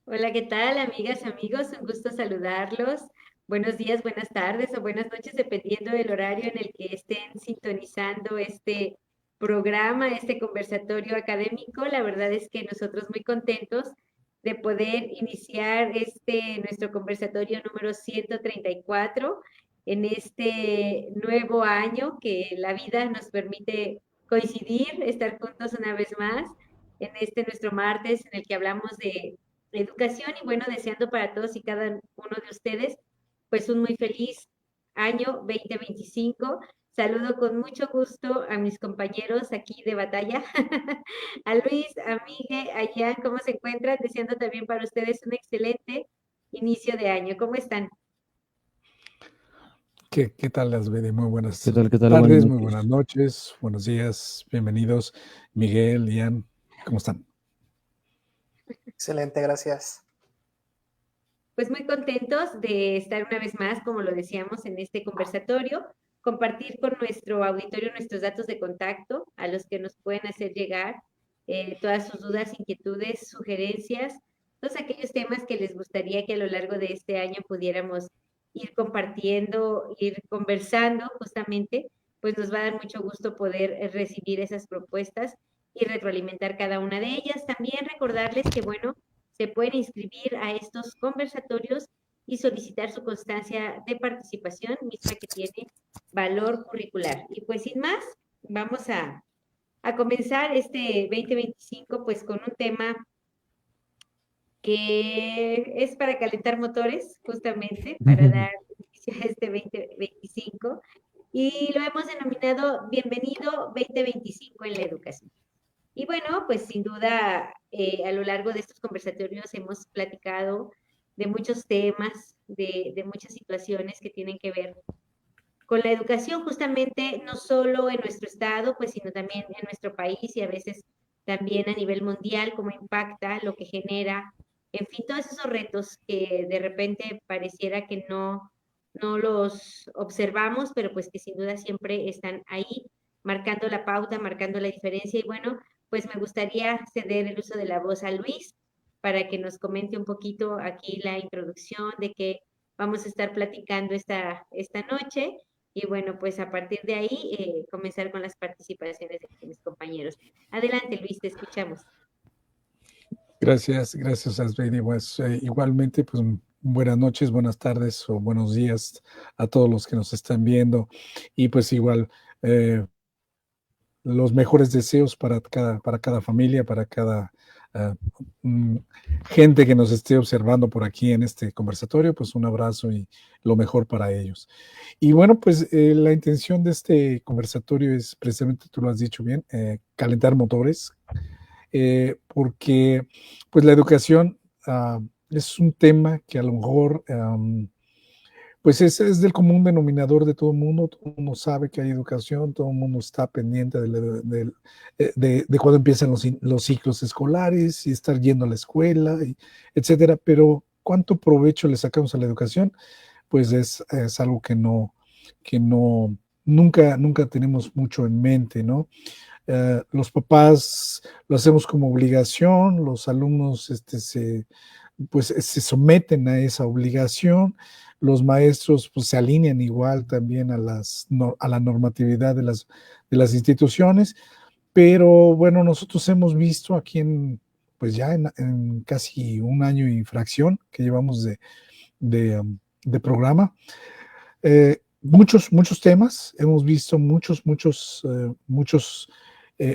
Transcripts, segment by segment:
Hola, ¿qué tal, amigas, amigos? Un gusto saludarlos. Buenos días, buenas tardes o buenas noches, dependiendo del horario en el que estén sintonizando este programa, este conversatorio académico. La verdad es que nosotros muy contentos de poder iniciar nuestro conversatorio número 134 en este nuevo año que la vida nos permite coincidir, estar juntos una vez más en este nuestro martes en el que hablamos de educación y bueno, deseando para todos y cada uno de ustedes pues un muy feliz año 2025. Saludo con mucho gusto a mis compañeros aquí de batalla, a Luis, a Miguel, a Jan, ¿cómo se encuentran? Deseando también para ustedes un excelente inicio de año. ¿Cómo están? ¿Qué tal, Asbede? Muy ¿Qué buenas tal? ¿Qué tal? Buenas tardes, muy buenas noches. noches, buenos días, bienvenidos. Miguel, Ian, ¿cómo están? Excelente, gracias. Pues muy contentos de estar una vez más, como lo decíamos, en este conversatorio, compartir con nuestro auditorio nuestros datos de contacto a los que nos pueden hacer llegar todas sus dudas, inquietudes, sugerencias, todos aquellos temas que les gustaría que a lo largo de este año pudiéramos ir compartiendo, ir conversando justamente, pues nos va a dar mucho gusto poder recibir esas propuestas y retroalimentar cada una de ellas. También recordarles que, bueno, se pueden inscribir a estos conversatorios y solicitar su constancia de participación, misma que tiene valor curricular. Y pues sin más, vamos a comenzar este 2025 pues con un tema que es para calentar motores, justamente, para dar inicio a este 2025. Y lo hemos denominado Bienvenido 2025 en la educación. Y bueno, pues sin duda, a lo largo de estos conversatorios hemos platicado de muchos temas, de muchas situaciones que tienen que ver con la educación, justamente no solo en nuestro estado, pues sino también en nuestro país y a veces también a nivel mundial, cómo impacta, lo que genera, en fin, todos esos retos que de repente pareciera que no los observamos, pero pues que sin duda siempre están ahí, marcando la pauta, marcando la diferencia. Y bueno, pues me gustaría ceder el uso de la voz a Luis para que nos comente un poquito aquí la introducción de qué vamos a estar platicando esta noche y bueno, pues a partir de ahí comenzar con las participaciones de mis compañeros. Adelante, Luis, te escuchamos. Gracias, Asbede. Pues, igualmente, pues buenas noches, buenas tardes o buenos días a todos los que nos están viendo. Y pues igual, los mejores deseos para cada familia, para cada uh, gente que nos esté observando por aquí en este conversatorio, pues un abrazo y lo mejor para ellos. Y bueno, pues la intención de este conversatorio es precisamente, tú lo has dicho bien, calentar motores, porque pues la educación es un tema que a lo mejor pues es del común denominador de todo el mundo sabe que hay educación, todo el mundo está pendiente de cuando empiezan los ciclos escolares y estar yendo a la escuela, etcétera, pero ¿cuánto provecho le sacamos a la educación? Pues es algo que no, nunca tenemos mucho en mente, ¿no? Los papás lo hacemos como obligación, los alumnos pues, se someten a esa obligación, los maestros pues, se alinean igual también a la normatividad de las instituciones, pero bueno, nosotros hemos visto aquí pues ya en casi un año y fracción que llevamos de programa, muchos temas, hemos visto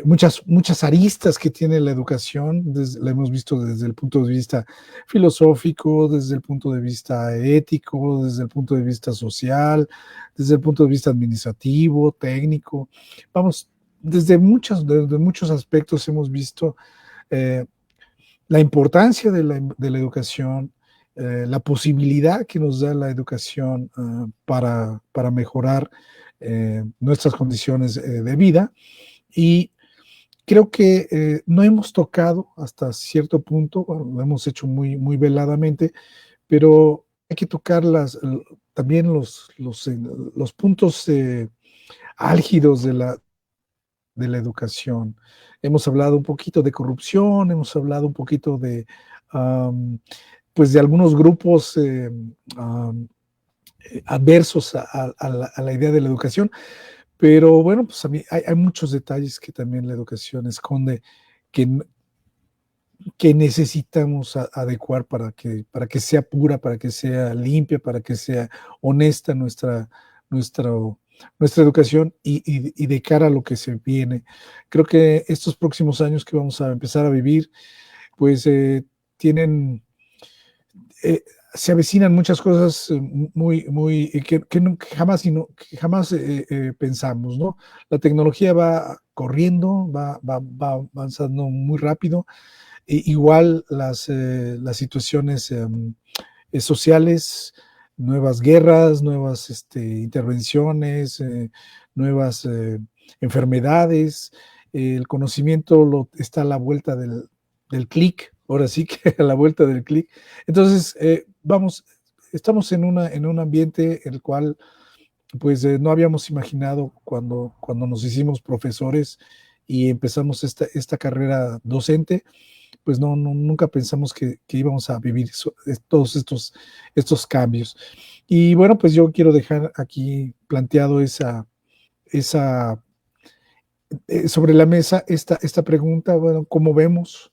muchas aristas que tiene la educación, la hemos visto desde el punto de vista filosófico, desde el punto de vista ético, desde el punto de vista social, desde el punto de vista administrativo, técnico. Vamos, desde muchos aspectos hemos visto eh, la importancia de la educación, la posibilidad que nos da la educación para mejorar nuestras condiciones de vida. Y creo que no hemos tocado hasta cierto punto, bueno, lo hemos hecho muy veladamente, pero hay que tocar también los puntos álgidos de la educación. Hemos hablado un poquito de corrupción, hemos hablado un poquito pues de algunos grupos adversos a la idea de la educación, pero bueno, pues a mí hay muchos detalles que también la educación esconde que, que necesitamos adecuar para que sea pura, para que sea limpia, para que sea honesta nuestra, nuestra educación y de cara a lo que se viene. Creo que estos próximos años que vamos a empezar a vivir, pues tienen, se avecinan muchas cosas que jamás, que jamás pensamos, ¿no? La tecnología va corriendo, va avanzando muy rápido. Igual las situaciones sociales, nuevas guerras, nuevas intervenciones, nuevas enfermedades. El conocimiento está a la vuelta del clic, ahora sí que a la vuelta del clic. Entonces, estamos en un ambiente en el cual pues no habíamos imaginado cuando nos hicimos profesores y empezamos esta carrera docente, pues nunca pensamos que íbamos a vivir todos estos cambios. Y bueno, pues yo quiero dejar aquí planteado esa sobre la mesa esta pregunta, bueno, cómo vemos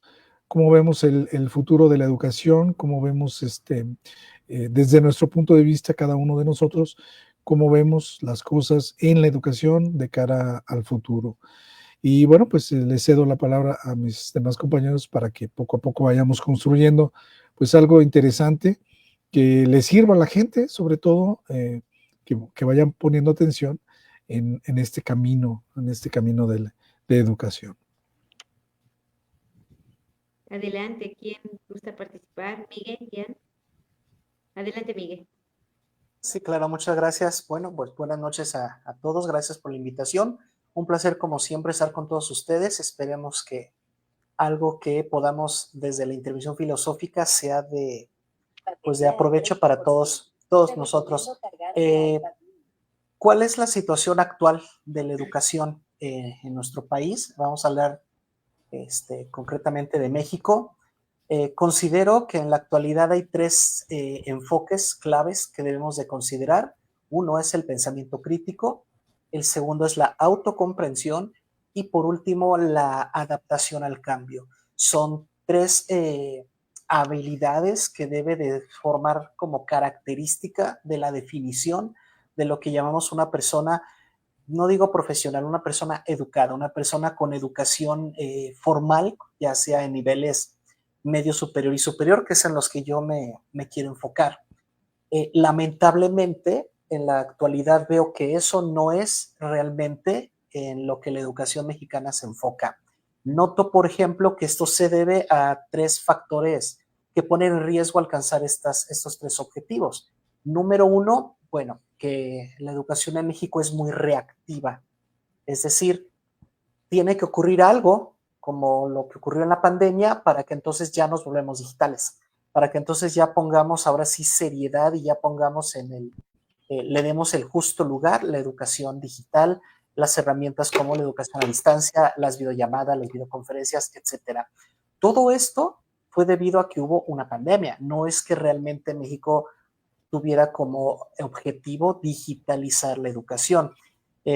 el futuro de la educación, cómo vemos desde nuestro punto de vista, cada uno de nosotros, cómo vemos las cosas en la educación de cara al futuro. Y bueno, pues le cedo la palabra a mis demás compañeros para que poco a poco vayamos construyendo pues algo interesante que le sirva a la gente, sobre todo que vayan poniendo atención en este camino de educación. Adelante, ¿quién gusta participar? Miguel, Jan. Adelante, Miguel. Sí, claro, muchas gracias. Bueno, pues buenas noches a todos. Gracias por la invitación. Un placer, como siempre, estar con todos ustedes. Esperemos que algo que podamos desde la intervención filosófica sea pues de aprovecho para todos nosotros. ¿Cuál es la situación actual de la educación en nuestro país? Vamos a hablar concretamente de México. Considero que en la actualidad hay tres enfoques claves que debemos de considerar. Uno es el pensamiento crítico, el segundo es la autocomprensión y por último la adaptación al cambio. Son tres habilidades que debe de formar como característica de la definición de lo que llamamos una persona, no digo profesional, una persona educada, una persona con educación formal, ya sea en niveles medio superior y superior, que es en los que yo me quiero enfocar. Lamentablemente, en la actualidad veo que eso no es realmente en lo que la educación mexicana se enfoca. Noto, por ejemplo, que esto se debe a tres factores que ponen en riesgo alcanzar estos tres objetivos. Número uno, bueno, que la educación en México es muy reactiva. Es decir, tiene que ocurrir algo como lo que ocurrió en la pandemia para que entonces ya nos volvemos digitales, para que entonces ya pongamos ahora sí seriedad y ya pongamos le demos el justo lugar, la educación digital, las herramientas como la educación a distancia, las videollamadas, las videoconferencias, etcétera. Todo esto fue debido a que hubo una pandemia. No es que realmente México tuviera como objetivo digitalizar la educación.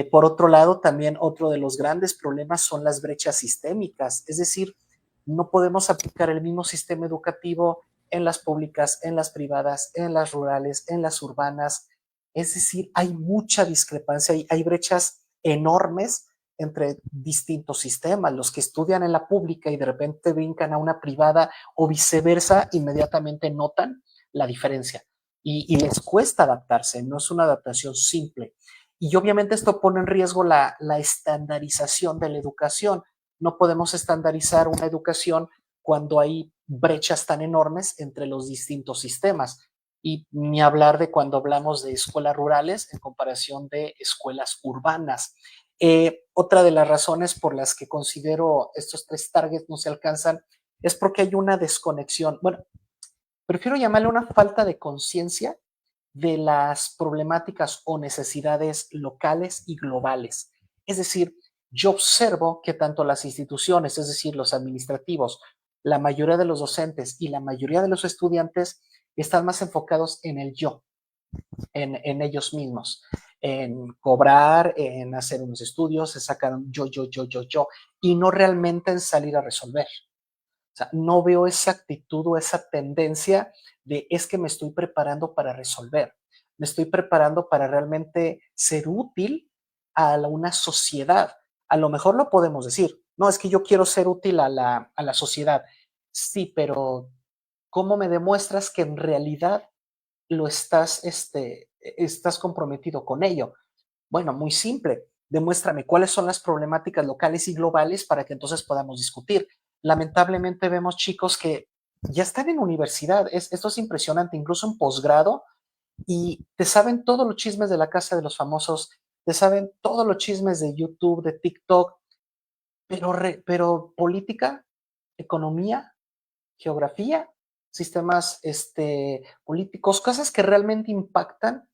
Por otro lado, también otro de los grandes problemas son las brechas sistémicas, es decir, no podemos aplicar el mismo sistema educativo en las públicas, en las privadas, en las rurales, en las urbanas. Es decir, hay mucha discrepancia, hay brechas enormes entre distintos sistemas. Los que estudian en la pública y de repente brincan a una privada o viceversa, inmediatamente notan la diferencia y les cuesta adaptarse, no es una adaptación simple. Y obviamente esto pone en riesgo la estandarización de la educación. No podemos estandarizar una educación cuando hay brechas tan enormes entre los distintos sistemas. Y ni hablar de cuando hablamos de escuelas rurales en comparación de escuelas urbanas. Otra de las razones por las que considero estos tres targets no se alcanzan es porque hay una desconexión. Bueno, prefiero llamarle una falta de conciencia de las problemáticas o necesidades locales y globales. Es decir, yo observo que tanto las instituciones, es decir, los administrativos, la mayoría de los docentes y la mayoría de los estudiantes están más enfocados en el yo, en ellos mismos, en cobrar, en hacer unos estudios, en sacar un yo, y no realmente en salir a resolver. O sea, no veo esa actitud o esa tendencia de es que me estoy preparando para resolver, me estoy preparando para realmente ser útil a una sociedad. A lo mejor lo podemos decir, no, es que yo quiero ser útil a la sociedad. Sí, pero ¿cómo me demuestras que en realidad lo estás comprometido con ello? Bueno, muy simple. Demuéstrame cuáles son las problemáticas locales y globales para que entonces podamos discutir. Lamentablemente vemos chicos que ya están en universidad. Esto es impresionante, incluso en posgrado, y te saben todos los chismes de la casa de los famosos, te saben todos los chismes de YouTube, de TikTok, pero política, economía, geografía, sistemas políticos, cosas que realmente impactan,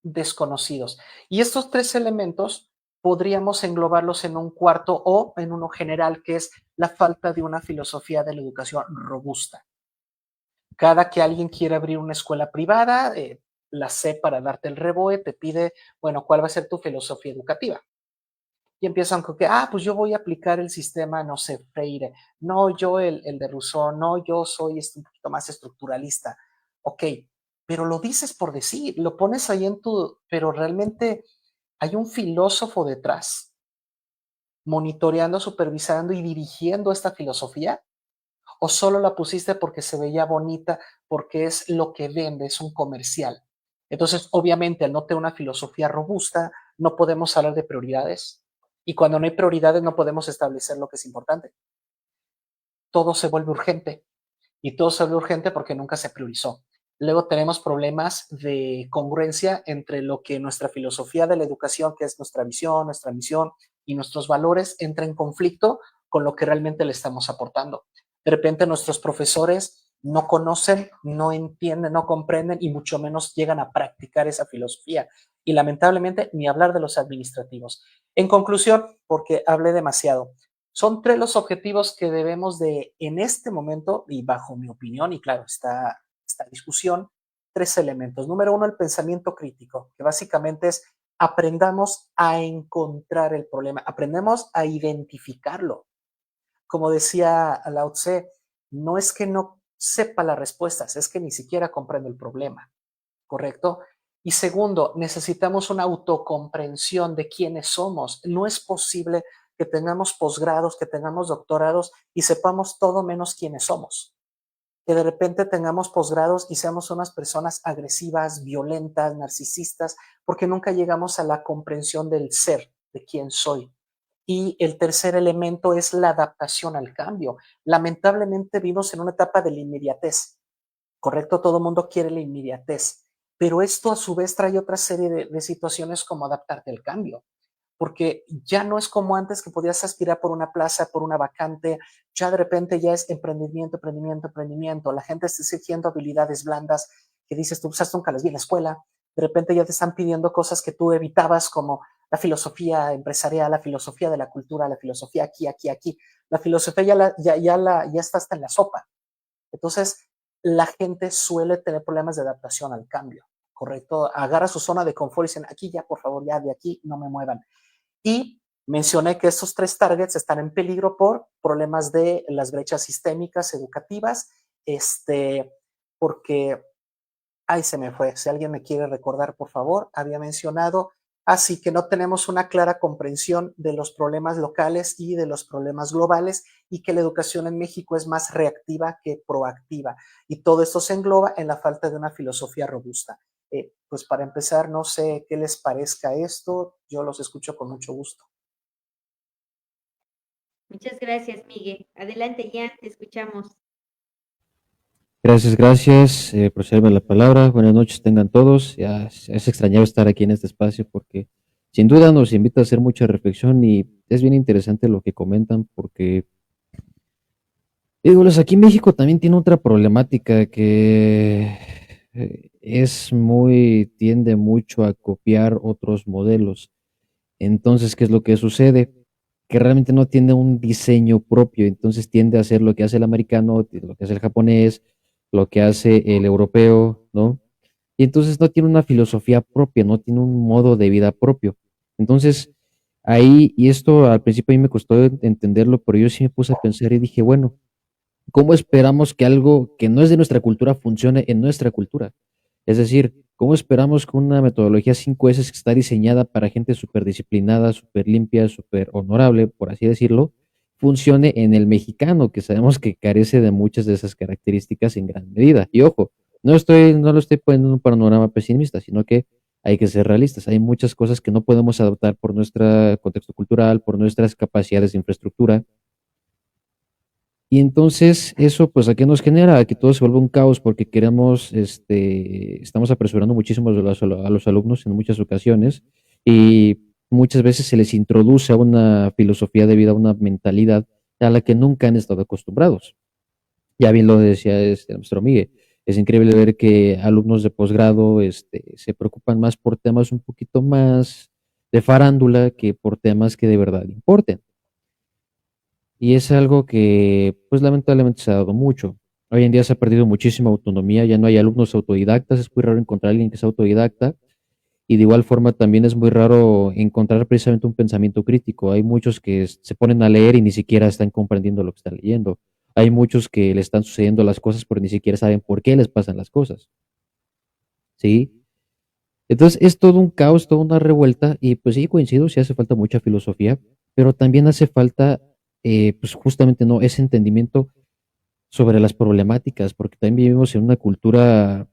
desconocidos. Y estos tres elementos podríamos englobarlos en un cuarto o en uno general, que es la falta de una filosofía de la educación robusta. Cada que alguien quiere abrir una escuela privada, la SEP para darte el reboe te pide, bueno, ¿cuál va a ser tu filosofía educativa? Y empiezan con que, pues yo voy a aplicar el sistema, no sé, Freire, no, yo el de Rousseau, no, yo soy un poquito más estructuralista. Ok, pero lo dices por decir, lo pones ahí pero realmente hay un filósofo detrás, monitoreando, supervisando y dirigiendo esta filosofía, o solo la pusiste porque se veía bonita, porque es lo que vende, es un comercial. Entonces, obviamente, al no tener una filosofía robusta, no podemos hablar de prioridades. Y cuando no hay prioridades, no podemos establecer lo que es importante. Todo se vuelve urgente. Y todo se vuelve urgente porque nunca se priorizó. Luego tenemos problemas de congruencia entre lo que nuestra filosofía de la educación, que es nuestra visión, nuestra misión y nuestros valores, entra en conflicto con lo que realmente le estamos aportando. De repente nuestros profesores no conocen, no entienden, no comprenden y mucho menos llegan a practicar esa filosofía. Y lamentablemente ni hablar de los administrativos. En conclusión, porque hablé demasiado, son tres los objetivos que debemos de, en este momento, y bajo mi opinión, y claro, esta discusión, tres elementos. Número uno, el pensamiento crítico, que básicamente es aprendamos a encontrar el problema, aprendemos a identificarlo. Como decía Lao Tse, no es que no sepa las respuestas, es que ni siquiera comprende el problema, ¿correcto? Y segundo, necesitamos una autocomprensión de quiénes somos. No es posible que tengamos posgrados, que tengamos doctorados y sepamos todo menos quiénes somos. Que de repente tengamos posgrados y seamos unas personas agresivas, violentas, narcisistas, porque nunca llegamos a la comprensión del ser, de quién soy. Y el tercer elemento es la adaptación al cambio. Lamentablemente vivimos en una etapa de la inmediatez, ¿correcto? Todo el mundo quiere la inmediatez, pero esto a su vez trae otra serie de situaciones como adaptarte al cambio, porque ya no es como antes que podías aspirar por una plaza, por una vacante, ya de repente ya es emprendimiento, emprendimiento, emprendimiento, la gente está exigiendo habilidades blandas que dices tú, pues nunca las vi en la escuela, de repente ya te están pidiendo cosas que tú evitabas como la filosofía empresarial, la filosofía de la cultura, la filosofía aquí, aquí, aquí, la filosofía ya está hasta en la sopa. Entonces, la gente suele tener problemas de adaptación al cambio, ¿correcto? Agarra su zona de confort y dicen, aquí ya, por favor, ya de aquí no me muevan. Y mencioné que estos tres targets están en peligro por problemas de las brechas sistémicas educativas, porque, ay, se me fue, si alguien me quiere recordar, por favor, había mencionado, así que no tenemos una clara comprensión de los problemas locales y de los problemas globales y que la educación en México es más reactiva que proactiva. Y todo esto se engloba en la falta de una filosofía robusta. Pues para empezar, no sé qué les parezca esto, yo los escucho con mucho gusto. Muchas gracias, Miguel. Adelante, Jan, te escuchamos. Gracias por cederme la palabra. Buenas noches tengan todos. Ya es extrañado estar aquí en este espacio porque sin duda nos invita a hacer mucha reflexión y es bien interesante lo que comentan porque, digo, aquí en México también tiene otra problemática que tiende mucho a copiar otros modelos. Entonces, ¿qué es lo que sucede? que realmente no tiene un diseño propio, entonces tiende a hacer lo que hace el americano, lo que hace el japonés, lo que hace el europeo, ¿no? Y entonces no tiene una filosofía propia, no tiene un modo de vida propio. Entonces, ahí, y esto al principio a mí me costó entenderlo, pero yo sí me puse a pensar y dije, bueno, ¿cómo esperamos que algo que no es de nuestra cultura funcione en nuestra cultura? Es decir, ¿cómo esperamos que una metodología 5S que está diseñada para gente súper disciplinada, súper limpia, súper honorable, por así decirlo, funcione en el mexicano, que sabemos que carece de muchas de esas características en gran medida? Y ojo, no lo estoy poniendo en un panorama pesimista, sino que hay que ser realistas. Hay muchas cosas que no podemos adaptar por nuestro contexto cultural, por nuestras capacidades de infraestructura, y entonces eso, pues, ¿a qué nos genera? A que todo se vuelva un caos porque queremos, estamos apresurando muchísimo a los alumnos en muchas ocasiones y muchas veces se les introduce a una filosofía de vida, una mentalidad a la que nunca han estado acostumbrados. Ya bien lo decía nuestro Miguel, es increíble ver que alumnos de posgrado, se preocupan más por temas un poquito más de farándula que por temas que de verdad importen. Y es algo que, pues lamentablemente se ha dado mucho. Hoy en día se ha perdido muchísima autonomía, ya no hay alumnos autodidactas, es muy raro encontrar a alguien que sea autodidacta y de igual forma también es muy raro encontrar precisamente un pensamiento crítico. Hay muchos que se ponen a leer y ni siquiera están comprendiendo lo que están leyendo. Hay muchos que le están sucediendo las cosas pero ni siquiera saben por qué les pasan las cosas, ¿sí? Entonces es todo un caos, toda una revuelta y pues sí coincido, sí hace falta mucha filosofía, pero también hace falta pues justamente no ese entendimiento sobre las problemáticas, porque también vivimos en una cultura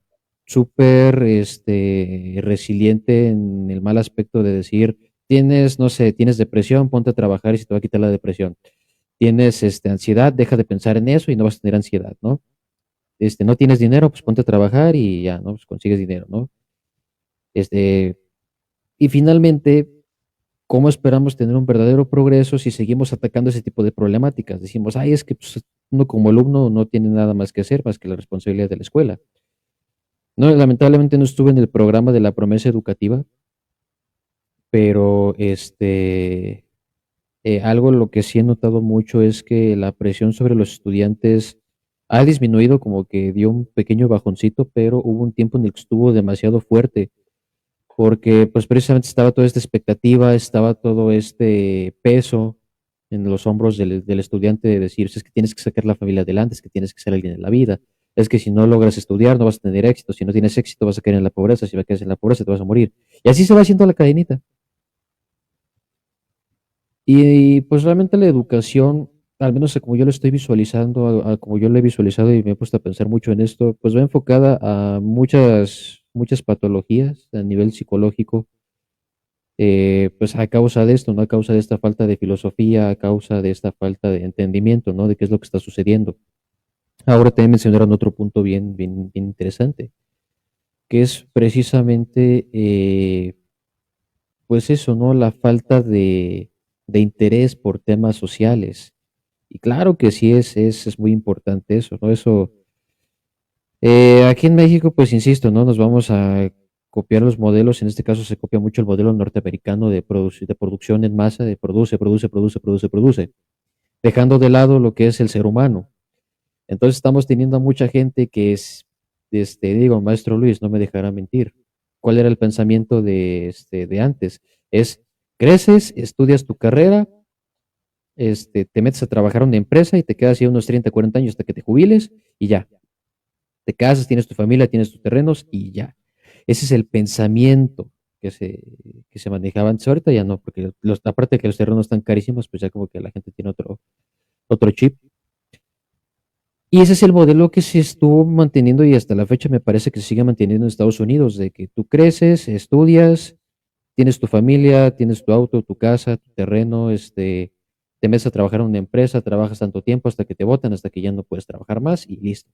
súper resiliente en el mal aspecto de decir, tienes, no sé, tienes depresión, ponte a trabajar y se te va a quitar la depresión. Tienes ansiedad, deja de pensar en eso y no vas a tener ansiedad, ¿no? No tienes dinero, pues ponte a trabajar y ya, ¿no? Pues consigues dinero, ¿no? Este, y finalmente, ¿cómo esperamos tener un verdadero progreso si seguimos atacando ese tipo de problemáticas? Decimos, ay, es que pues, uno como alumno no tiene nada más que hacer más que la responsabilidad de la escuela. No, lamentablemente no estuve en el programa de la promesa educativa, pero algo lo que sí he notado mucho es que la presión sobre los estudiantes ha disminuido, como que dio un pequeño bajoncito, pero hubo un tiempo en el que estuvo demasiado fuerte porque pues precisamente estaba toda esta expectativa, estaba todo este peso en los hombros del estudiante de decir, es que tienes que sacar la familia adelante, es que tienes que ser alguien en la vida, es que si no logras estudiar no vas a tener éxito, si no tienes éxito vas a caer en la pobreza, si caes en la pobreza te vas a morir. Y así se va haciendo la cadenita. Y pues realmente la educación, al menos como yo lo estoy visualizando, como yo lo he visualizado y me he puesto a pensar mucho en esto, pues va enfocada a muchas patologías a nivel psicológico, pues a causa de esto, ¿no? A causa de esta falta de filosofía, a causa de esta falta de entendimiento, ¿no? De qué es lo que está sucediendo. Ahora también mencionaron otro punto bien interesante, que es precisamente, pues eso, ¿no? La falta de interés por temas sociales. Y claro que sí es muy importante eso, ¿no? Eso, aquí en México, pues insisto, ¿no? Nos vamos a copiar los modelos, en este caso se copia mucho el modelo norteamericano de producción en masa, de produce, dejando de lado lo que es el ser humano. Entonces estamos teniendo a mucha gente que es, digo, maestro Luis, no me dejará mentir. ¿Cuál era el pensamiento de antes? Es, creces, estudias tu carrera, te metes a trabajar en una empresa y te quedas ahí unos 30, 40 años hasta que te jubiles y ya. Te casas, tienes tu familia, tienes tus terrenos y ya. Ese es el pensamiento que que se manejaba antes. Ahorita ya no, porque aparte de que los terrenos están carísimos, pues ya como que la gente tiene otro chip. Y ese es el modelo que se estuvo manteniendo y hasta la fecha me parece que se sigue manteniendo en Estados Unidos, de que tú creces, estudias, tienes tu familia, tienes tu auto, tu casa, tu terreno, te metes a trabajar en una empresa, trabajas tanto tiempo hasta que te botan, hasta que ya no puedes trabajar más y listo.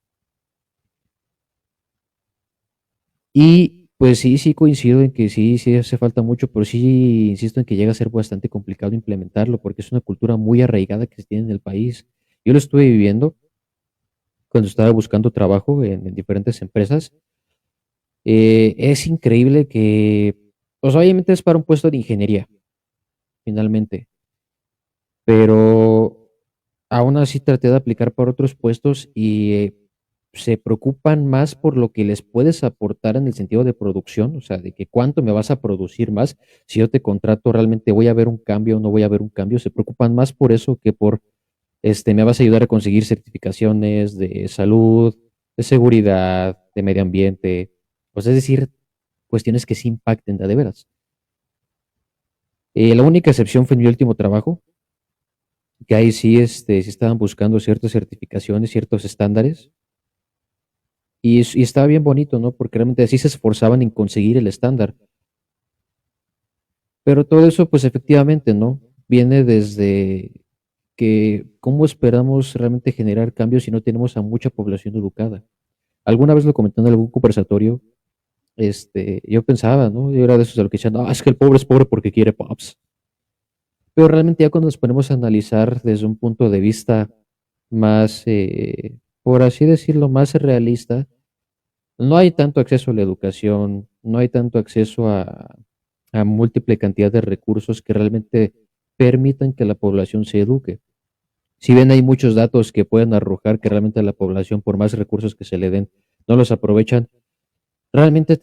Y pues sí, sí coincido en que sí hace falta mucho, pero sí insisto en que llega a ser bastante complicado implementarlo porque es una cultura muy arraigada que se tiene en el país. Yo lo estuve viviendo cuando estaba buscando trabajo en diferentes empresas. Es increíble que, pues obviamente es para un puesto de ingeniería, finalmente. pero aún así traté de aplicar para otros puestos y se preocupan más por lo que les puedes aportar en el sentido de producción, o sea, de que cuánto me vas a producir más, si yo te contrato realmente voy a ver un cambio o no voy a ver un cambio, se preocupan más por eso que por, me vas a ayudar a conseguir certificaciones de salud, de seguridad, de medio ambiente, pues es decir, cuestiones que sí impacten de veras. La única excepción fue en mi último trabajo, que ahí sí, sí estaban buscando ciertas certificaciones, ciertos estándares, y estaba bien bonito, ¿no? Porque realmente así se esforzaban en conseguir el estándar. Pero todo eso, pues efectivamente, ¿no? Viene desde que cómo esperamos realmente generar cambios si no tenemos a mucha población educada. Alguna vez lo comenté en algún conversatorio, yo pensaba, ¿no? Yo era de esos de los que decían, no, es que el pobre es pobre porque quiere pops. Pero realmente ya cuando nos ponemos a analizar desde un punto de vista más, por así decirlo, más realista, no hay tanto acceso a la educación, no hay tanto acceso a múltiple cantidad de recursos que realmente permitan que la población se eduque. Si bien hay muchos datos que pueden arrojar que realmente la población, por más recursos que se le den, no los aprovechan, realmente,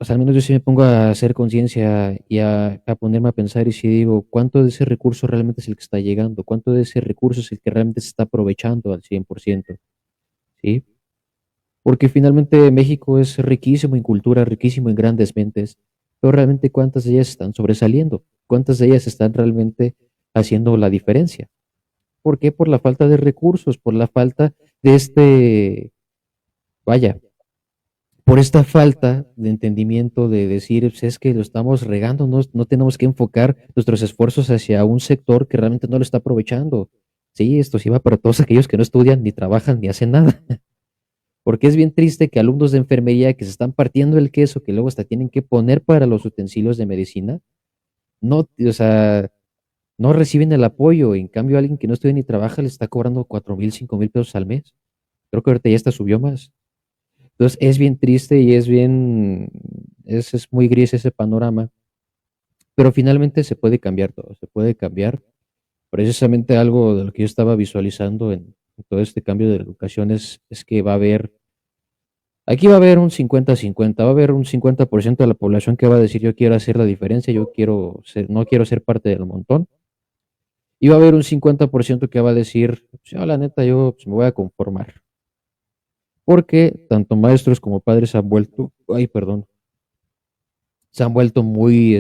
o sea, al menos yo sí me pongo a hacer conciencia y a ponerme a pensar y si digo, ¿cuánto de ese recurso realmente es el que está llegando? ¿Cuánto de ese recurso es el que realmente se está aprovechando al 100%? ¿Sí? Porque finalmente México es riquísimo en cultura, riquísimo en grandes mentes, pero realmente ¿cuántas de ellas están sobresaliendo? ¿Cuántas de ellas están realmente haciendo la diferencia? ¿Por qué? Por la falta de recursos, por la falta de vaya, por esta falta de entendimiento de decir, pues es que lo estamos regando, no, no tenemos que enfocar nuestros esfuerzos hacia un sector que realmente no lo está aprovechando. Sí, esto sí va para todos aquellos que no estudian, ni trabajan, ni hacen nada. Porque es bien triste que alumnos de enfermería que se están partiendo el queso, que luego hasta tienen que poner para los utensilios de medicina, no, o sea, no reciben el apoyo. En cambio, alguien que no estudia ni trabaja le está cobrando 4,000, 5,000 pesos al mes. Creo que ahorita ya hasta subió más. Entonces, es bien triste y es muy gris ese panorama, pero finalmente se puede cambiar todo, se puede cambiar. Precisamente algo de lo que yo estaba visualizando en todo este cambio de la educación es que aquí va a haber un 50-50, va a haber un 50% de la población que va a decir yo quiero hacer la diferencia, yo quiero ser, no quiero ser parte del montón, y va a haber un 50% que va a decir, pues, yo, la neta, yo pues, me voy a conformar, porque tanto maestros como padres se han vuelto, ay, perdón, se han vuelto muy,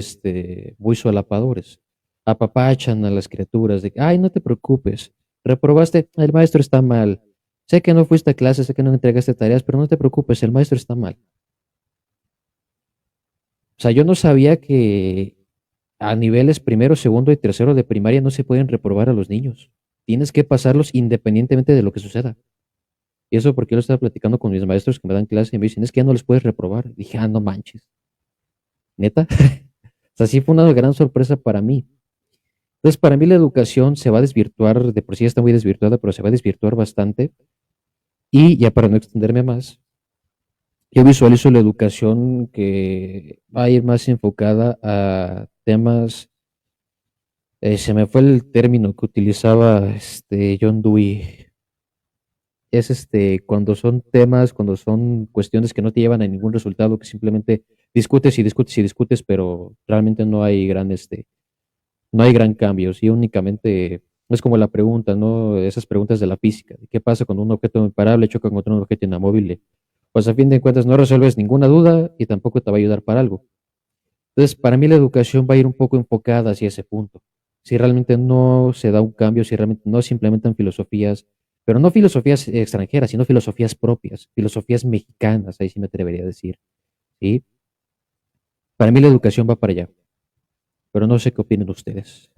muy solapadores, apapachan a las criaturas de, ay, no te preocupes, reprobaste, el maestro está mal, sé que no fuiste a clase, sé que no entregaste tareas, pero no te preocupes, el maestro está mal. O sea, yo no sabía que a niveles primero, segundo y tercero de primaria no se pueden reprobar a los niños. Tienes que pasarlos independientemente de lo que suceda. Y eso porque yo lo estaba platicando con mis maestros que me dan clase y me dicen, es que ya no les puedes reprobar. Dije, no manches. ¿Neta? O sea, sí fue una gran sorpresa para mí. Entonces, para mí la educación se va a desvirtuar, de por sí ya está muy desvirtuada, pero se va a desvirtuar bastante. Y ya para no extenderme más, yo visualizo la educación que va a ir más enfocada a temas. Se me fue el término que utilizaba John Dewey. Es cuando son temas, cuando son cuestiones que no te llevan a ningún resultado, que simplemente discutes y discutes y discutes, pero realmente no hay no hay gran cambio. Sí, únicamente es como la pregunta, ¿no? Esas preguntas de la física. ¿Qué pasa cuando un objeto imparable choca contra un objeto inamovible? Pues a fin de cuentas no resuelves ninguna duda y tampoco te va a ayudar para algo. Entonces, para mí la educación va a ir un poco enfocada hacia ese punto. Si realmente no se da un cambio, si realmente no se implementan filosofías, pero no filosofías extranjeras, sino filosofías propias, filosofías mexicanas, ahí sí me atrevería a decir, ¿sí? Para mí la educación va para allá, pero no sé qué opinen ustedes.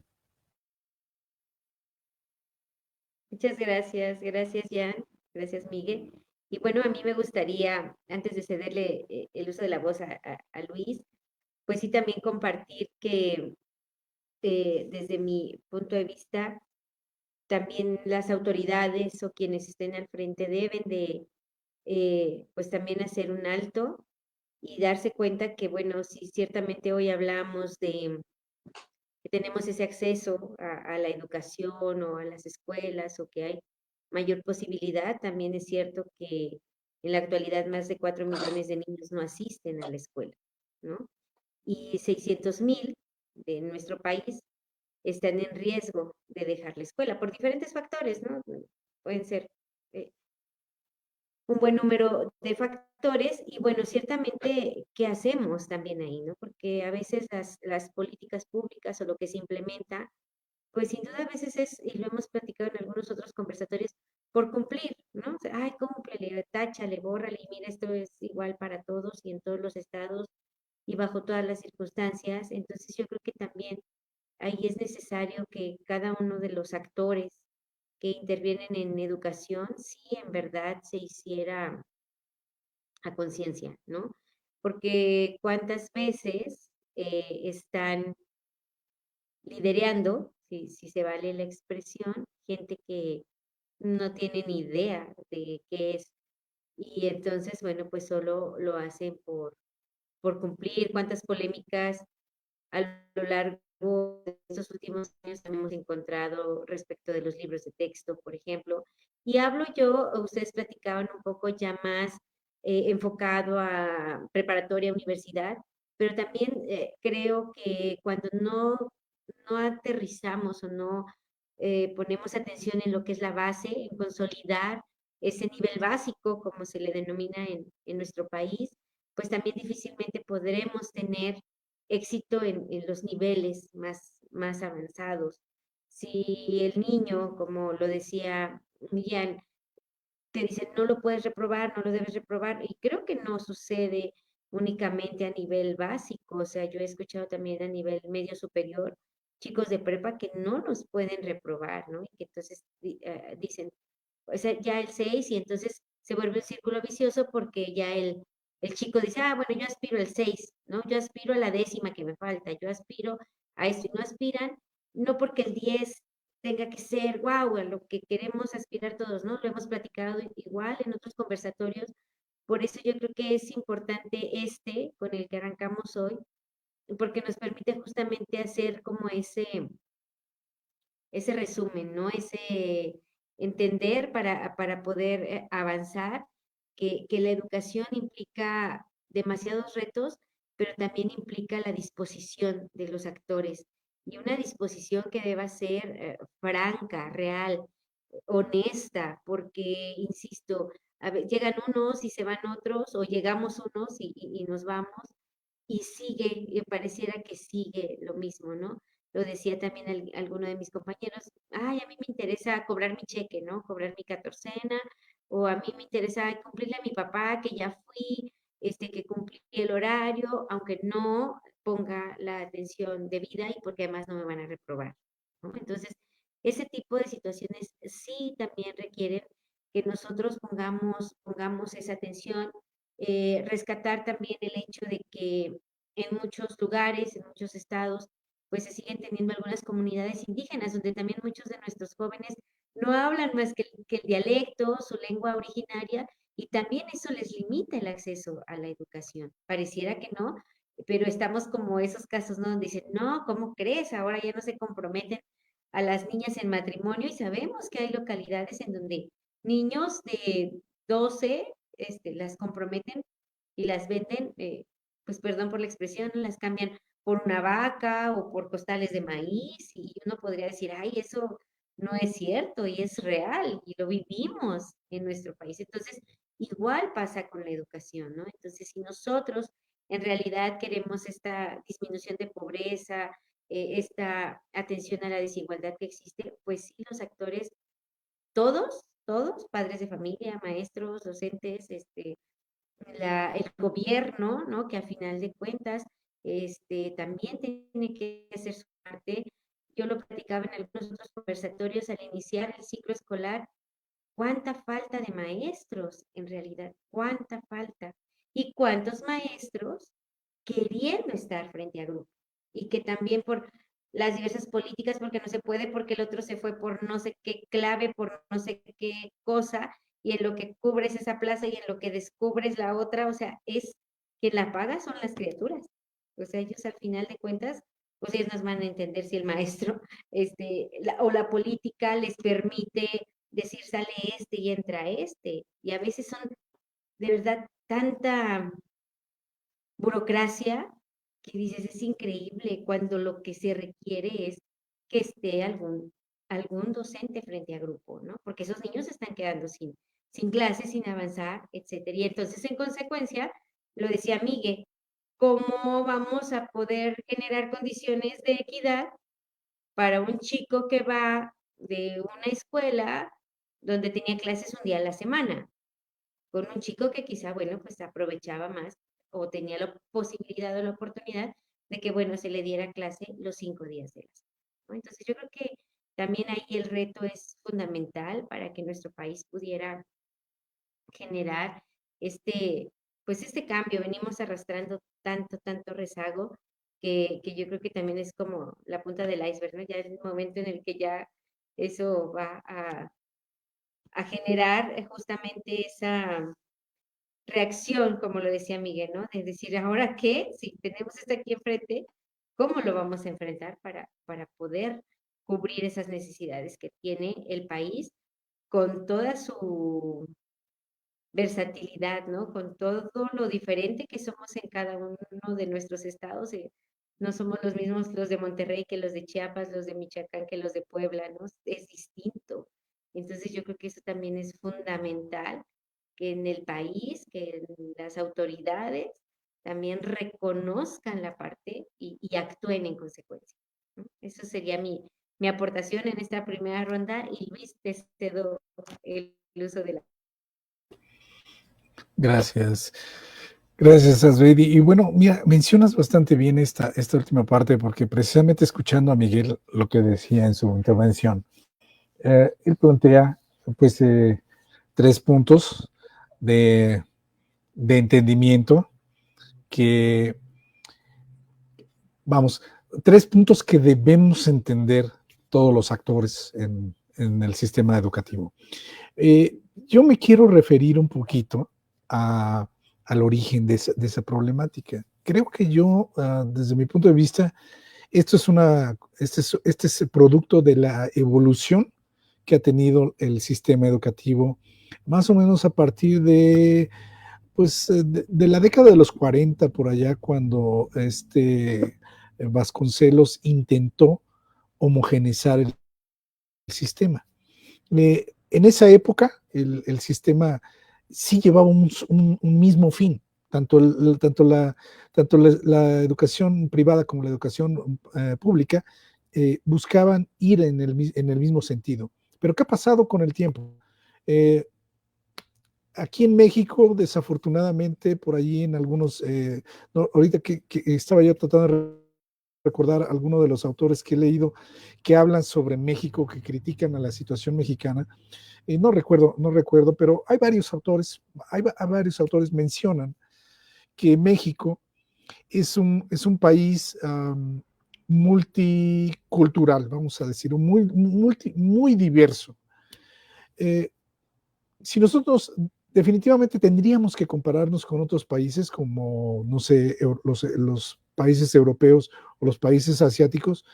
Muchas gracias, gracias Jan, gracias Miguel. Y bueno, a mí me gustaría, antes de cederle el uso de la voz a Luis, pues sí también compartir que desde mi punto de vista, también las autoridades o quienes estén al frente deben de, pues también hacer un alto y darse cuenta que, bueno, si ciertamente hoy hablamos que tenemos ese acceso a la educación o a las escuelas o que hay mayor posibilidad, también es cierto que en la actualidad más de 4 millones de niños no asisten a la escuela, ¿no? Y 600,000 de nuestro país están en riesgo de dejar la escuela por diferentes factores, ¿no? Pueden ser eh, un buen número de factores y bueno, ciertamente, ¿qué hacemos también ahí, no? Porque a veces las políticas públicas o lo que se implementa, pues sin duda a veces es, y lo hemos platicado en algunos otros conversatorios, por cumplir, ¿no? O sea, ay, cúmplele, táchale, bórrale, y mira, esto es igual para todos y en todos los estados y bajo todas las circunstancias. Entonces yo creo que también ahí es necesario que cada uno de los actores que intervienen en educación, sí en verdad se hiciera a conciencia, ¿no? Porque cuántas veces están liderando, si se vale la expresión, gente que no tiene ni idea de qué es. Y entonces, bueno, pues solo lo hacen por cumplir. Cuántas polémicas a lo largo de estos últimos años hemos encontrado respecto de los libros de texto, por ejemplo. Y hablo yo, ustedes platicaban un poco ya más enfocado a preparatoria, universidad, pero también creo que cuando no aterrizamos o no ponemos atención en lo que es la base, en consolidar ese nivel básico, como se le denomina en nuestro país, pues también difícilmente podremos tener éxito en los niveles más avanzados. Si el niño, como lo decía Millán, te dicen no lo puedes reprobar, no lo debes reprobar, y creo que no sucede únicamente a nivel básico, o sea, yo he escuchado también a nivel medio superior, chicos de prepa que no los pueden reprobar, ¿no? Y que entonces dicen, o sea, ya el 6 y entonces se vuelve un círculo vicioso porque ya el chico dice, ah, bueno, yo aspiro al 6, ¿no? Yo aspiro a la décima que me falta, yo aspiro a esto y no aspiran, no porque el 10 tenga que ser, wow, a lo que queremos aspirar todos, ¿no? Lo hemos platicado igual en otros conversatorios, por eso yo creo que es importante este con el que arrancamos hoy, porque nos permite justamente hacer como ese resumen, ¿no? Ese entender para poder avanzar que la educación implica demasiados retos, pero también implica la disposición de los actores y una disposición que deba ser franca, real, honesta, porque, insisto, llegan unos y se van otros, o llegamos unos y nos vamos, y sigue, pareciera que sigue lo mismo, ¿no? Lo decía también alguno de mis compañeros, ay, a mí me interesa cobrar mi cheque, ¿no? Cobrar mi catorcena, o a mí me interesa ay, cumplirle a mi papá que ya fui, que cumplí el horario, aunque no ponga la atención debida y porque además no me van a reprobar, ¿no? Entonces, ese tipo de situaciones sí también requieren que nosotros pongamos esa atención, rescatar también el hecho de que en muchos lugares, en muchos estados, pues se siguen teniendo algunas comunidades indígenas, donde también muchos de nuestros jóvenes no hablan más que el dialecto, su lengua originaria, y también eso les limita el acceso a la educación. Pareciera que no, pero estamos como esos casos, ¿no? Donde dicen, no, ¿cómo crees? Ahora ya no se comprometen a las niñas en matrimonio y sabemos que hay localidades en donde niños de 12 las comprometen y las venden, pues perdón por la expresión, las cambian por una vaca o por costales de maíz y uno podría decir, ay, eso no es cierto y es real y lo vivimos en nuestro país. Entonces, igual pasa con la educación, ¿no? Entonces, si nosotros en realidad queremos esta disminución de pobreza, esta atención a la desigualdad que existe, pues sí, los actores, todos, padres de familia, maestros, docentes, el gobierno, ¿no? Que a final de cuentas, también tiene que hacer su parte. Yo lo platicaba en algunos otros conversatorios al iniciar el ciclo escolar, cuánta falta de maestros, en realidad, cuánta falta. Y cuántos maestros queriendo estar frente a grupo. Y que también por las diversas políticas, porque no se puede, porque el otro se fue por no sé qué clave, por no sé qué cosa, y en lo que cubres esa plaza y en lo que descubres la otra, o sea, es que la paga son las criaturas. O sea, ellos al final de cuentas pues ellos nos van a entender si el maestro o la política les permite decir sale este y entra este. Y a veces son de verdad tanta burocracia que dices, es increíble cuando lo que se requiere es que esté algún docente frente a grupo, ¿no? Porque esos niños se están quedando sin clases, sin avanzar, etcétera. Y entonces, en consecuencia, lo decía Miguel, ¿cómo vamos a poder generar condiciones de equidad para un chico que va de una escuela donde tenía clases un día a la semana, con un chico que quizá, bueno, pues aprovechaba más o tenía la posibilidad o la oportunidad de que, bueno, se le diera clase los 5 días de la semana, ¿no? Entonces yo creo que también ahí el reto es fundamental para que nuestro país pudiera generar pues este cambio. Venimos arrastrando tanto rezago que yo creo que también es como la punta del iceberg, ¿no? Ya es el momento en el que ya eso va a generar justamente esa reacción, como lo decía Miguel, ¿no? Es decir, ¿ahora qué? Si tenemos esto aquí enfrente, ¿cómo lo vamos a enfrentar para poder cubrir esas necesidades que tiene el país con toda su versatilidad, ¿no? Con todo lo diferente que somos en cada uno de nuestros estados. No somos los mismos los de Monterrey que los de Chiapas, los de Michoacán que los de Puebla, ¿no? Es distinto. Entonces yo creo que eso también es fundamental, que en el país, que las autoridades también reconozcan la parte y actúen en consecuencia, ¿no? Eso sería mi aportación en esta primera ronda y Luis, te cedo el uso de la... Gracias. Gracias, Asbedi. Y bueno, mira, mencionas bastante bien esta última parte, porque precisamente escuchando a Miguel lo que decía en su intervención, él plantea pues 3 puntos de, de entendimiento que, vamos, 3 puntos que debemos entender todos los actores en el sistema educativo. Yo me quiero referir un poquito al origen de esa problemática. Creo que yo, desde mi punto de vista, este es el producto de la evolución que ha tenido el sistema educativo, más o menos a partir pues, de la década de los 40, por allá, cuando Vasconcelos intentó homogeneizar el sistema. En esa época, el sistema sí llevaba un mismo fin, tanto la educación privada como la educación pública buscaban ir en el mismo sentido. Pero ¿qué ha pasado con el tiempo? Aquí en México, desafortunadamente, por allí en algunos, no, ahorita que estaba yo tratando de recordar algunos de los autores que he leído que hablan sobre México, que critican a la situación mexicana, no recuerdo, pero hay varios autores mencionan que México es un país multicultural, vamos a decir, muy diverso. Si nosotros definitivamente tendríamos que compararnos con otros países como, no sé, los países europeos o los países asiáticos,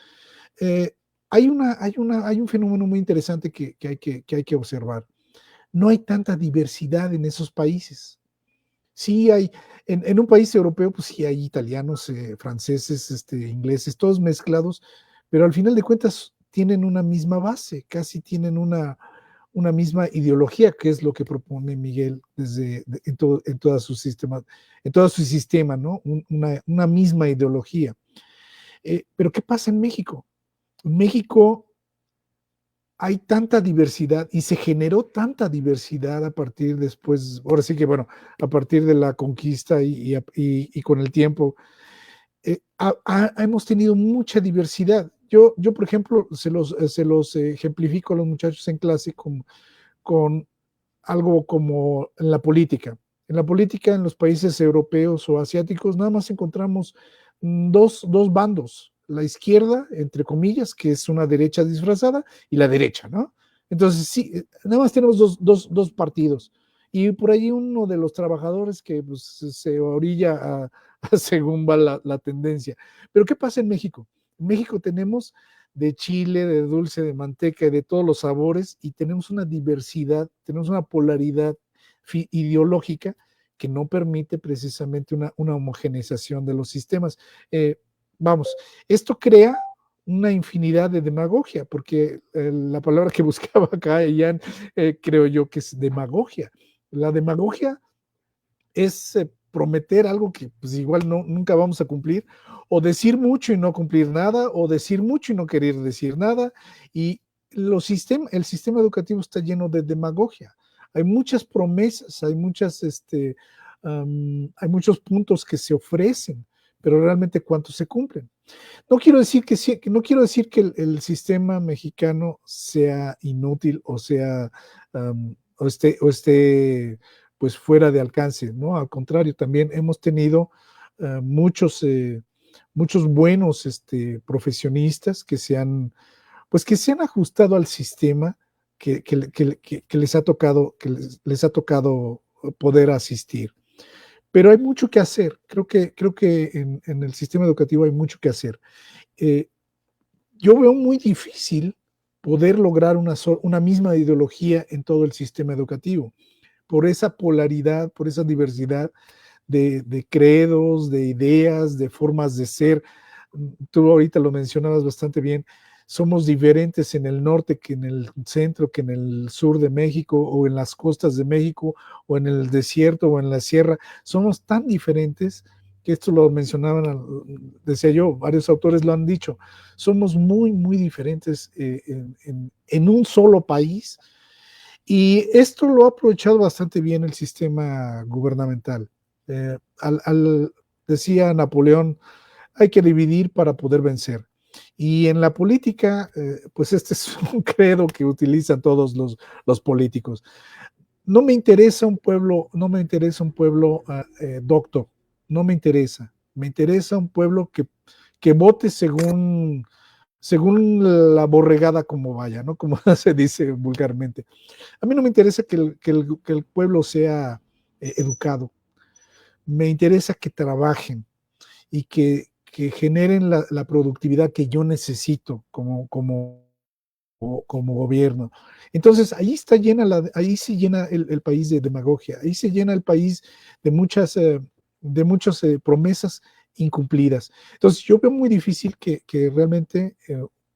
hay un fenómeno muy interesante que hay que observar. No hay tanta diversidad en esos países. Sí hay, en un país europeo, pues sí hay italianos, franceses, ingleses, todos mezclados, pero al final de cuentas tienen una misma base, casi tienen una misma ideología, que es lo que propone Miguel en todo su sistema, ¿no? Una misma ideología. Pero ¿qué pasa en México? En México hay tanta diversidad y se generó tanta diversidad a partir después, ahora sí que bueno, a partir de la conquista y con el tiempo, hemos tenido mucha diversidad. Yo, por ejemplo, se los ejemplifico a los muchachos en clase con algo como en la política. En la política, en los países europeos o asiáticos, nada más encontramos dos bandos, la izquierda, entre comillas, que es una derecha disfrazada, y la derecha, ¿no? Entonces, sí, nada más tenemos dos partidos. Y por ahí uno de los trabajadores que pues, se orilla según va la tendencia. Pero ¿qué pasa en México? En México tenemos de chile, de dulce, de manteca, de todos los sabores, y tenemos una diversidad, tenemos una polaridad ideológica que no permite precisamente una homogeneización de los sistemas. Vamos, esto crea una infinidad de demagogia, porque la palabra que buscaba acá, Ian, creo yo que es demagogia. La demagogia es prometer algo que pues igual nunca vamos a cumplir, o decir mucho y no cumplir nada, o decir mucho y no querer decir nada, y el sistema educativo está lleno de demagogia. Hay muchas promesas, hay muchos puntos que se ofrecen, pero realmente cuántos se cumplen. No quiero decir que el sistema mexicano sea inútil o sea o esté pues fuera de alcance, ¿no? Al contrario, también hemos tenido muchos buenos profesionistas que se han ajustado al sistema que les ha tocado poder asistir. Pero hay mucho que hacer. Creo que en el sistema educativo hay mucho que hacer. Yo veo muy difícil poder lograr una misma ideología en todo el sistema educativo, por esa polaridad, por esa diversidad de credos, de ideas, de formas de ser. Tú ahorita lo mencionabas bastante bien. Somos diferentes en el norte que en el centro, que en el sur de México, o en las costas de México, o en el desierto, o en la sierra. Somos tan diferentes que esto lo mencionaban, decía yo, varios autores lo han dicho. Somos muy, muy diferentes en un solo país, y esto lo ha aprovechado bastante bien el sistema gubernamental. Decía Napoleón, hay que dividir para poder vencer. Y en la política, pues este es un credo que utilizan todos los políticos. No me interesa un pueblo docto, no me interesa. Me interesa un pueblo que vote según la borregada como vaya, ¿no? Como se dice vulgarmente. A mí no me interesa que el pueblo sea educado. Me interesa que trabajen y que generen la productividad que yo necesito como gobierno. Entonces, ahí se llena el país de demagogia, ahí se llena el país de muchas promesas incumplidas. Entonces, yo veo muy difícil que realmente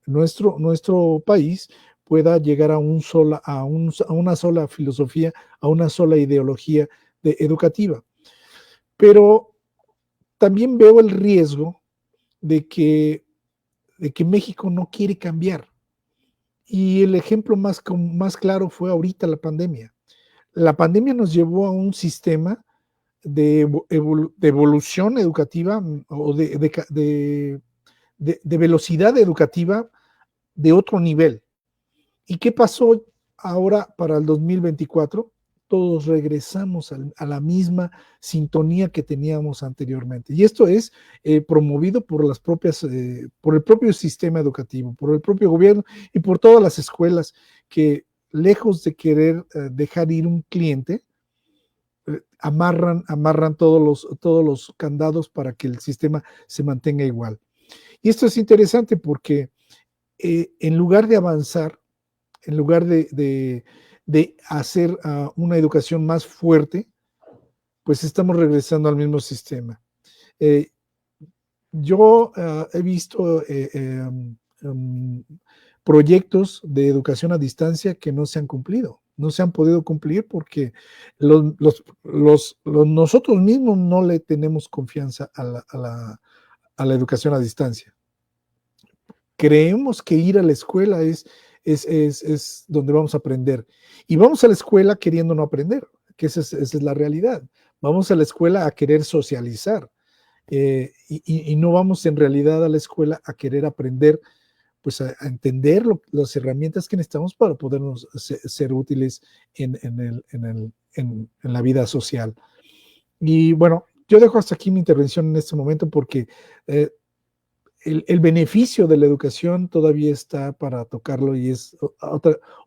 nuestro país pueda llegar a una sola filosofía, a una sola ideología educativa. Pero también veo el riesgo de que México no quiere cambiar. Y el ejemplo más claro fue ahorita la pandemia. La pandemia nos llevó a un sistema de evolución educativa, o de velocidad educativa de otro nivel. ¿Y qué pasó ahora para el 2024? Todos regresamos a la misma sintonía que teníamos anteriormente. Y esto es promovido por por el propio sistema educativo, por el propio gobierno y por todas las escuelas que, lejos de querer dejar ir un cliente, amarran todos los candados para que el sistema se mantenga igual. Y esto es interesante porque en lugar de avanzar, en lugar de hacer una educación más fuerte, pues estamos regresando al mismo sistema. Yo he visto proyectos de educación a distancia que no se han cumplido, no se han podido cumplir porque nosotros mismos no le tenemos confianza a la educación a distancia. Creemos que ir a la escuela es donde vamos a aprender. Y vamos a la escuela queriendo no aprender, que esa es la realidad. Vamos a la escuela a querer socializar, y no vamos en realidad a la escuela a querer aprender, pues a entender las herramientas que necesitamos para podernos ser útiles en la vida social. Y bueno, yo dejo hasta aquí mi intervención en este momento porque el beneficio de la educación todavía está para tocarlo, y es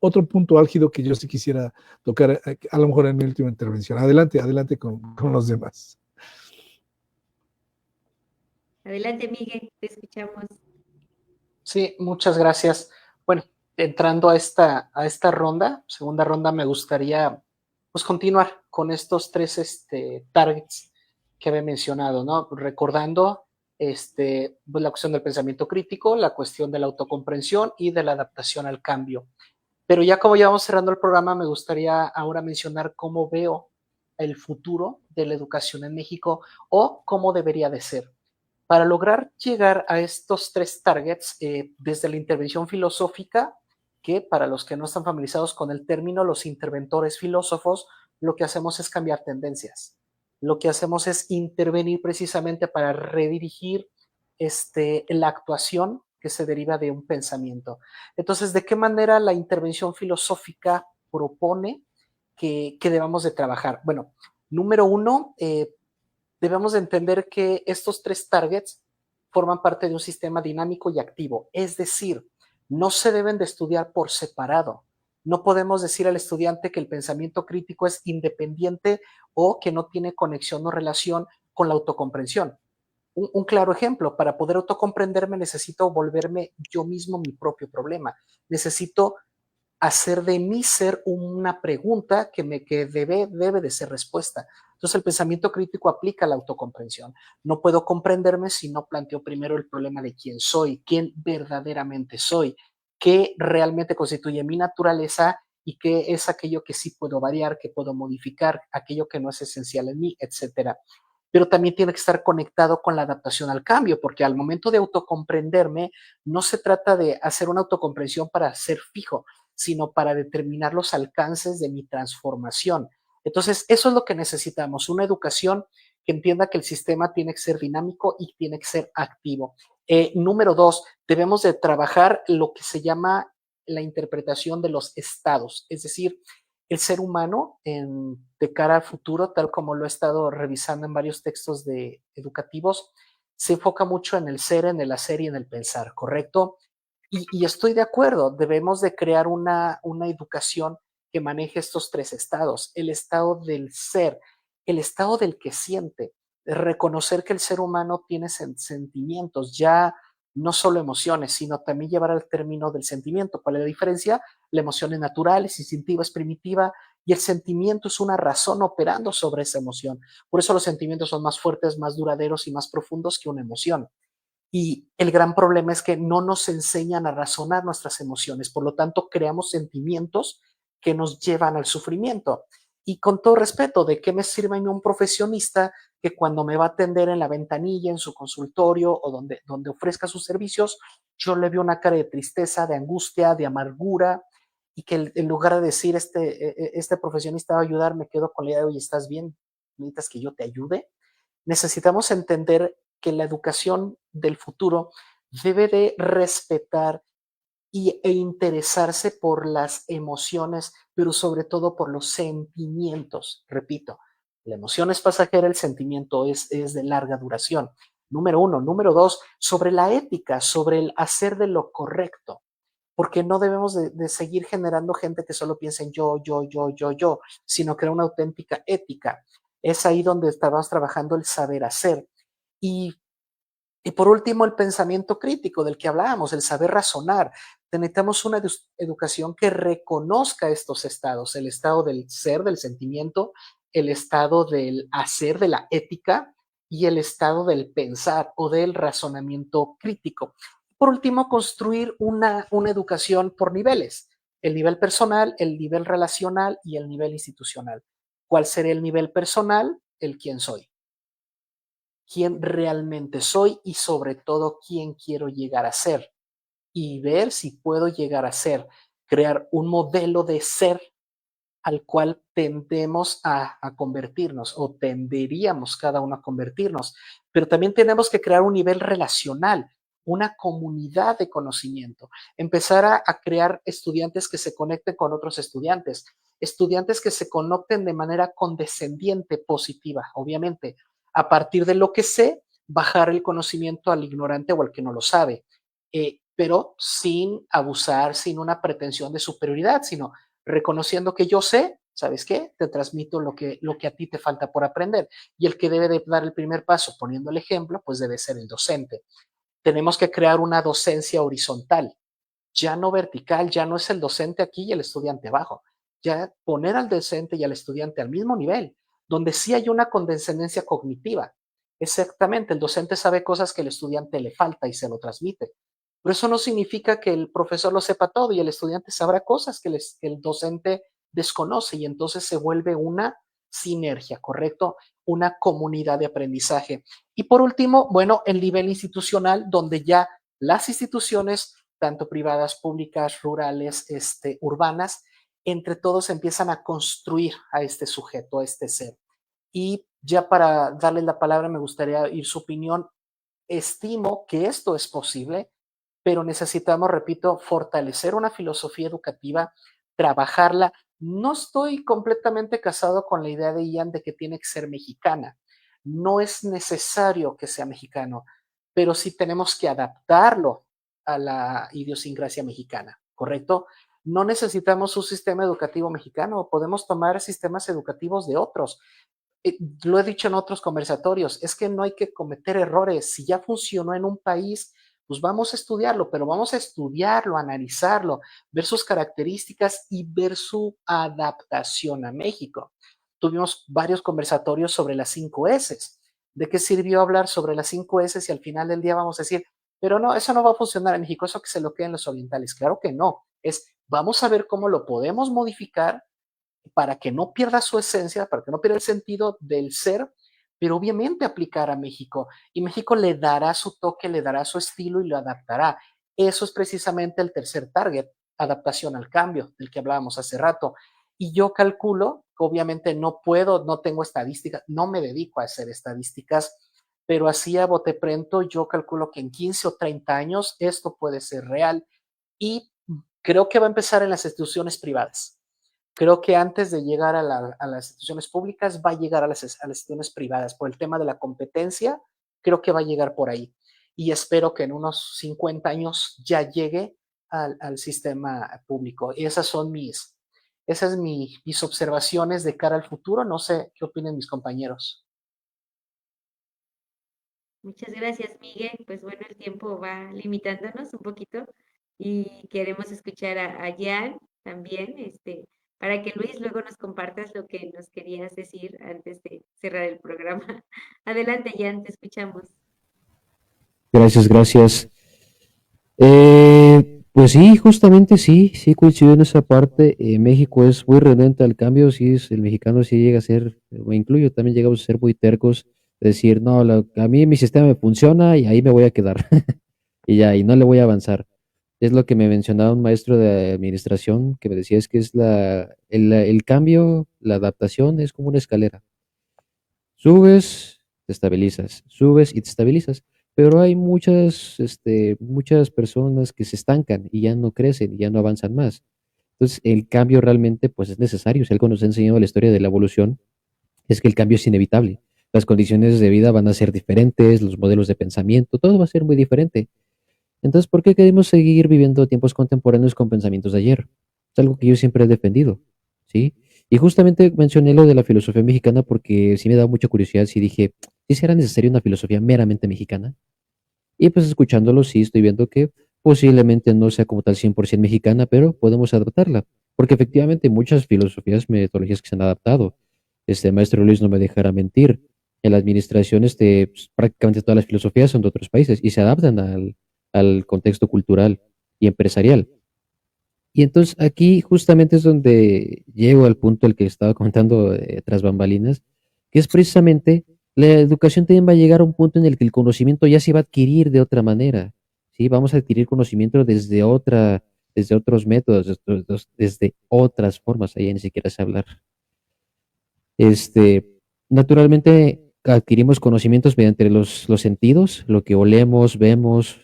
otro punto álgido que yo sí quisiera tocar, a lo mejor en mi última intervención. Adelante con los demás. Adelante, Miguel, te escuchamos. Sí, muchas gracias. Bueno, entrando a esta ronda, segunda ronda, me gustaría pues continuar con estos tres targets que había mencionado, ¿no? Recordando pues, la cuestión del pensamiento crítico, la cuestión de la autocomprensión y de la adaptación al cambio. Pero ya como ya vamos cerrando el programa, me gustaría ahora mencionar cómo veo el futuro de la educación en México o cómo debería de ser. Para lograr llegar a estos tres targets, desde la intervención filosófica, que para los que no están familiarizados con el término, los interventores filósofos, lo que hacemos es cambiar tendencias. Lo que hacemos es intervenir precisamente para redirigir la actuación que se deriva de un pensamiento. Entonces, ¿de qué manera la intervención filosófica propone que debamos de trabajar? Bueno, número uno, debemos de entender que estos tres targets forman parte de un sistema dinámico y activo, es decir, no se deben de estudiar por separado. No podemos decir al estudiante que el pensamiento crítico es independiente o que no tiene conexión o relación con la autocomprensión. Un claro ejemplo, para poder autocomprenderme necesito volverme yo mismo mi propio problema. Necesito hacer de mi ser una pregunta que debe de ser respuesta. Entonces el pensamiento crítico aplica la autocomprensión. No puedo comprenderme si no planteo primero el problema de quién soy, quién verdaderamente soy, qué realmente constituye mi naturaleza y qué es aquello que sí puedo variar, que puedo modificar, aquello que no es esencial en mí, etcétera. Pero también tiene que estar conectado con la adaptación al cambio, porque al momento de autocomprenderme, no se trata de hacer una autocomprensión para ser fijo, sino para determinar los alcances de mi transformación. Entonces, eso es lo que necesitamos, una educación que entienda que el sistema tiene que ser dinámico y tiene que ser activo. Número dos, debemos de trabajar lo que se llama la interpretación de los estados, es decir, el ser humano de cara al futuro, tal como lo he estado revisando en varios textos educativos, se enfoca mucho en el ser, en el hacer y en el pensar, ¿correcto? Y estoy de acuerdo, debemos de crear una educación que maneje estos tres estados, el estado del ser, el estado del que siente, reconocer que el ser humano tiene sentimientos, ya no solo emociones, sino también llevar al término del sentimiento. ¿Cuál es la diferencia? La emoción es natural, es instintiva, es primitiva, y el sentimiento es una razón operando sobre esa emoción. Por eso los sentimientos son más fuertes, más duraderos y más profundos que una emoción. Y el gran problema es que no nos enseñan a razonar nuestras emociones, por lo tanto creamos sentimientos que nos llevan al sufrimiento. Y con todo respeto, ¿de qué me sirve un profesionista que cuando me va a atender en la ventanilla, en su consultorio o donde ofrezca sus servicios, yo le veo una cara de tristeza, de angustia, de amargura, y que en lugar de decir este profesionista va a ayudar, me quedo con la idea de, oye, ¿estás bien? ¿Necesitas que yo te ayude? Necesitamos entender que la educación del futuro debe de respetar e interesarse por las emociones, pero sobre todo por los sentimientos. Repito, la emoción es pasajera, el sentimiento es de larga duración. Número uno. Número dos, sobre la ética, sobre el hacer de lo correcto, porque no debemos de seguir generando gente que solo piensa en yo, sino crear una auténtica ética. Es ahí donde estamos trabajando el saber hacer. Y y por último, el pensamiento crítico del que hablábamos, el saber razonar. Necesitamos una educación que reconozca estos estados, el estado del ser, del sentimiento, el estado del hacer, de la ética y el estado del pensar o del razonamiento crítico. Por último, construir una educación por niveles, el nivel personal, el nivel relacional y el nivel institucional. ¿Cuál sería el nivel personal? El quién soy, quién realmente soy y sobre todo quién quiero llegar a ser y ver si puedo llegar a ser, crear un modelo de ser al cual tendemos a convertirnos o tenderíamos cada uno a convertirnos, pero también tenemos que crear un nivel relacional, una comunidad de conocimiento, empezar a crear estudiantes que se conecten con otros estudiantes, estudiantes que se conecten de manera condescendiente, positiva, obviamente, a partir de lo que sé, bajar el conocimiento al ignorante o al que no lo sabe, pero sin abusar, sin una pretensión de superioridad, sino reconociendo que yo sé, ¿sabes qué? Te transmito lo que a ti te falta por aprender. Y el que debe de dar el primer paso poniendo el ejemplo, pues debe ser el docente. tenemos que crear una docencia horizontal, ya no vertical, ya no es el docente aquí y el estudiante abajo, ya poner al docente y al estudiante al mismo nivel, donde sí hay una condescendencia cognitiva. Exactamente, el docente sabe cosas que el estudiante le falta y se lo transmite. Pero eso no significa que el profesor lo sepa todo y el estudiante sabrá cosas que el docente desconoce y entonces se vuelve una sinergia, ¿correcto? Una comunidad de aprendizaje. Y por último, bueno, el nivel institucional, donde ya las instituciones, tanto privadas, públicas, rurales, urbanas, entre todos empiezan a construir a este sujeto, a este ser. Y ya para darle la palabra, me gustaría oír su opinión. Estimo que esto es posible, pero necesitamos, repito, fortalecer una filosofía educativa, trabajarla. No estoy completamente casado con la idea de Ian de que tiene que ser mexicana. No es necesario que sea mexicano, pero sí tenemos que adaptarlo a la idiosincrasia mexicana, ¿correcto? No necesitamos un sistema educativo mexicano, podemos tomar sistemas educativos de otros. Lo he dicho en otros conversatorios, es que no hay que cometer errores. Si ya funcionó en un país, pues vamos a estudiarlo, pero vamos a estudiarlo, analizarlo, ver sus características y ver su adaptación a México. Tuvimos varios conversatorios sobre las 5 S. ¿De qué sirvió hablar sobre las 5 S si al final del día vamos a decir, pero no, eso no va a funcionar en México, eso que se lo queden los orientales? Claro que no. Vamos a ver cómo lo podemos modificar para que no pierda su esencia, para que no pierda el sentido del ser, pero obviamente aplicar a México. Y México le dará su toque, le dará su estilo y lo adaptará. Eso es precisamente el tercer target, adaptación al cambio, del que hablábamos hace rato. Y yo calculo, obviamente no puedo, no tengo estadísticas, no me dedico a hacer estadísticas, pero así a bote pronto yo calculo que en 15 o 30 años esto puede ser real y creo que va a empezar en las instituciones privadas. Creo que antes de llegar a las instituciones públicas, va a llegar a las instituciones privadas. Por el tema de la competencia, creo que va a llegar por ahí. Y espero que en unos 50 años ya llegue al sistema público. Y esas mis observaciones de cara al futuro. No sé qué opinen mis compañeros. Muchas gracias, Miguel. Pues bueno, el tiempo va limitándonos un poquito y queremos escuchar a Jan también, para que Luis luego nos compartas lo que nos querías decir antes de cerrar el programa. Adelante, Jan, te escuchamos. Gracias, gracias. Pues sí, justamente sí coincido en esa parte. México es muy renuente al cambio, sí, el mexicano sí llega a ser, me incluyo, también llegamos a ser muy tercos, decir, no, a mí mi sistema me funciona y ahí me voy a quedar, y ya, y no le voy a avanzar. Es lo que me mencionaba un maestro de administración, que me decía, es que es el cambio, la adaptación es como una escalera. Subes, te estabilizas, subes y te estabilizas. Pero hay muchas personas que se estancan y ya no crecen y ya no avanzan más. Entonces, el cambio realmente pues es necesario. Si algo nos ha enseñado la historia de la evolución, es que el cambio es inevitable. Las condiciones de vida van a ser diferentes, los modelos de pensamiento, todo va a ser muy diferente. Entonces, ¿por qué queremos seguir viviendo tiempos contemporáneos con pensamientos de ayer? Es algo que yo siempre he defendido, ¿sí? Y justamente mencioné lo de la filosofía mexicana porque sí me da mucha curiosidad, si dije, ¿sí será necesaria una filosofía meramente mexicana? Y pues escuchándolo, sí estoy viendo que posiblemente no sea como tal 100% mexicana, pero podemos adaptarla, porque efectivamente hay muchas filosofías, metodologías que se han adaptado. Maestro Luis no me dejará mentir. En la administración, pues, prácticamente todas las filosofías son de otros países y se adaptan al contexto cultural y empresarial. Y entonces aquí justamente es donde llego al punto el que estaba comentando tras bambalinas, que es precisamente la educación también va a llegar a un punto en el que el conocimiento ya se va a adquirir de otra manera, ¿sí? Vamos a adquirir conocimiento desde otros métodos, desde otras formas, ahí ni siquiera sé hablar. Este, naturalmente adquirimos conocimientos mediante los sentidos, lo que olemos, vemos,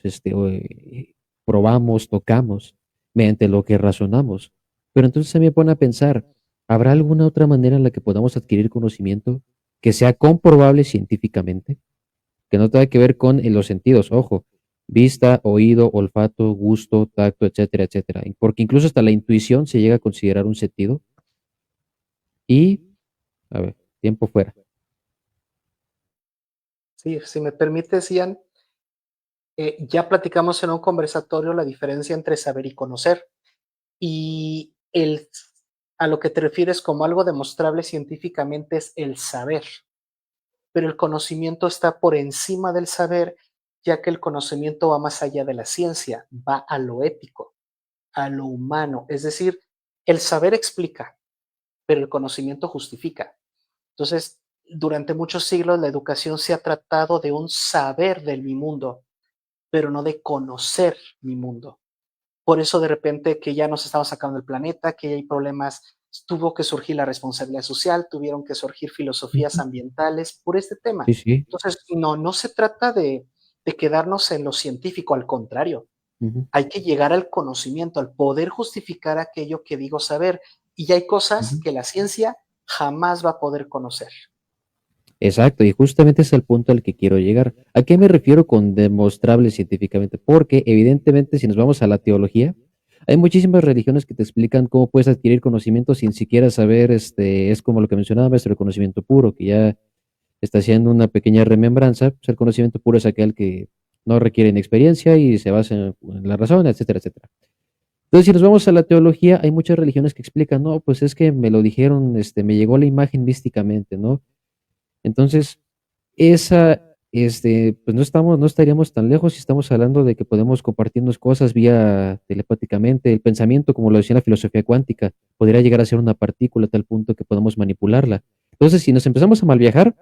probamos, tocamos, mediante lo que razonamos. Pero entonces se me pone a pensar, ¿habrá alguna otra manera en la que podamos adquirir conocimiento que sea comprobable científicamente? Que no tenga que ver con los sentidos, ojo, vista, oído, olfato, gusto, tacto, etcétera, etcétera. Porque incluso hasta la intuición se llega a considerar un sentido. Y, a ver, tiempo fuera. Sí, si me permites, Ian, Ya platicamos en un conversatorio la diferencia entre saber y conocer. Y a lo que te refieres como algo demostrable científicamente es el saber, pero el conocimiento está por encima del saber, ya que el conocimiento va más allá de la ciencia, va a lo ético, a lo humano. Es decir, el saber explica, pero el conocimiento justifica. Entonces, durante muchos siglos la educación se ha tratado de un saber de mi mundo, pero no de conocer mi mundo. Por eso de repente que ya nos estamos sacando del planeta, que hay problemas, tuvo que surgir la responsabilidad social, tuvieron que surgir filosofías Ujú. ambientales por este tema. Sí, sí. Entonces, no se trata de quedarnos en lo científico, al contrario, Ujú, hay que llegar al conocimiento, al poder justificar aquello que digo saber. Y hay cosas ujú. que la ciencia jamás va a poder conocer. Exacto, y justamente es el punto al que quiero llegar. ¿A qué me refiero con demostrable científicamente? Porque evidentemente si nos vamos a la teología, hay muchísimas religiones que te explican cómo puedes adquirir conocimiento sin siquiera saber, es como lo que mencionaba nuestro conocimiento puro, que ya está haciendo una pequeña remembranza, pues el conocimiento puro es aquel que no requiere ni experiencia y se basa en la razón, etcétera, etcétera. Entonces, si nos vamos a la teología, hay muchas religiones que explican, no, pues es que me lo dijeron, me llegó la imagen místicamente, ¿no? Entonces, esa, pues no estaríamos tan lejos si estamos hablando de que podemos compartirnos cosas vía telepáticamente. El pensamiento, como lo decía la filosofía cuántica, podría llegar a ser una partícula a tal punto que podamos manipularla. Entonces, si nos empezamos a malviajar,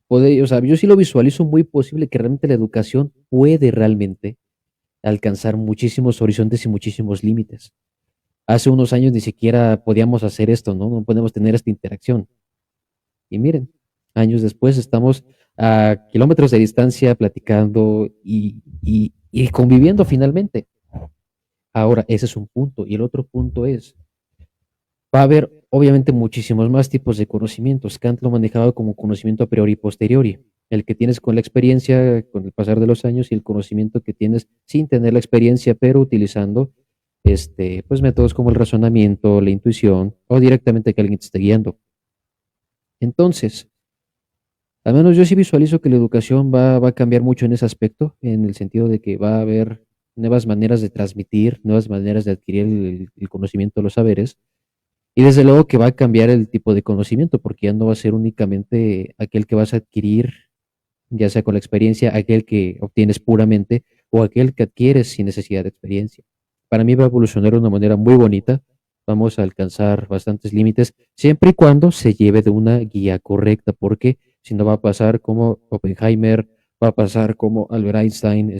o sea, yo sí lo visualizo muy posible que realmente la educación puede realmente alcanzar muchísimos horizontes y muchísimos límites. Hace unos años ni siquiera podíamos hacer esto, ¿no? No podemos tener esta interacción. Y miren, años después estamos a kilómetros de distancia platicando y conviviendo finalmente. Ahora, ese es un punto. Y el otro punto es, va a haber obviamente muchísimos más tipos de conocimientos. Kant lo manejaba como conocimiento a priori y posteriori. El que tienes con la experiencia, con el pasar de los años y el conocimiento que tienes sin tener la experiencia, pero utilizando pues métodos como el razonamiento, la intuición o directamente que alguien te esté guiando. Entonces, al menos yo sí visualizo que la educación va a cambiar mucho en ese aspecto, en el sentido de que va a haber nuevas maneras de transmitir, nuevas maneras de adquirir el conocimiento, los saberes, y desde luego que va a cambiar el tipo de conocimiento, porque ya no va a ser únicamente aquel que vas a adquirir, ya sea con la experiencia, aquel que obtienes puramente, o aquel que adquieres sin necesidad de experiencia. Para mí va a evolucionar de una manera muy bonita, vamos a alcanzar bastantes límites, siempre y cuando se lleve de una guía correcta, porque si no va a pasar como Oppenheimer, va a pasar como Albert Einstein,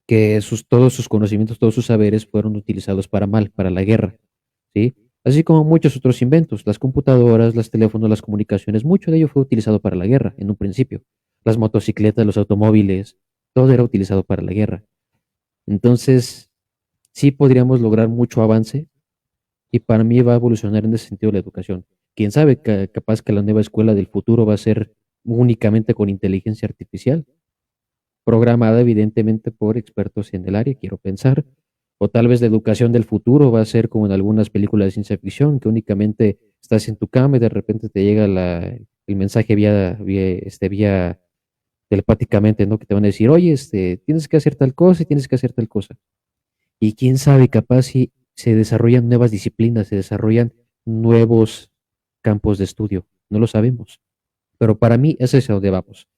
que todos sus conocimientos, todos sus saberes fueron utilizados para mal, para la guerra, ¿sí? Así como muchos otros inventos, las computadoras, los teléfonos, las comunicaciones, mucho de ello fue utilizado para la guerra en un principio. Las motocicletas, los automóviles, todo era utilizado para la guerra. Entonces, sí podríamos lograr mucho avance y para mí va a evolucionar en ese sentido la educación. Quién sabe, capaz que la nueva escuela del futuro va a ser únicamente con inteligencia artificial, programada evidentemente por expertos en el área, quiero pensar, o tal vez la educación del futuro va a ser como en algunas películas de ciencia ficción, que únicamente estás en tu cama y de repente te llega el mensaje vía telepáticamente, ¿no? Que te van a decir, oye, tienes que hacer tal cosa y tienes que hacer tal cosa. Y quién sabe, capaz si se desarrollan nuevas disciplinas, se desarrollan nuevos campos de estudio, no lo sabemos. Pero para mí ese es a donde vamos.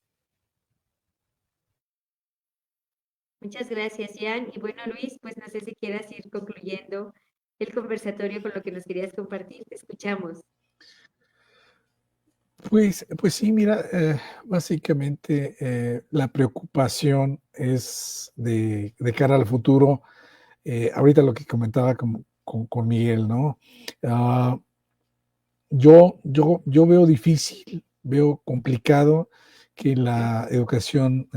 Muchas gracias, Jan. Y bueno, Luis, pues no sé si quieras ir concluyendo el conversatorio con lo que nos querías compartir. Te escuchamos. Pues sí, mira, básicamente la preocupación es de cara al futuro. Ahorita lo que comentaba con Miguel, ¿no? Ah, yo veo difícil, veo complicado que la educación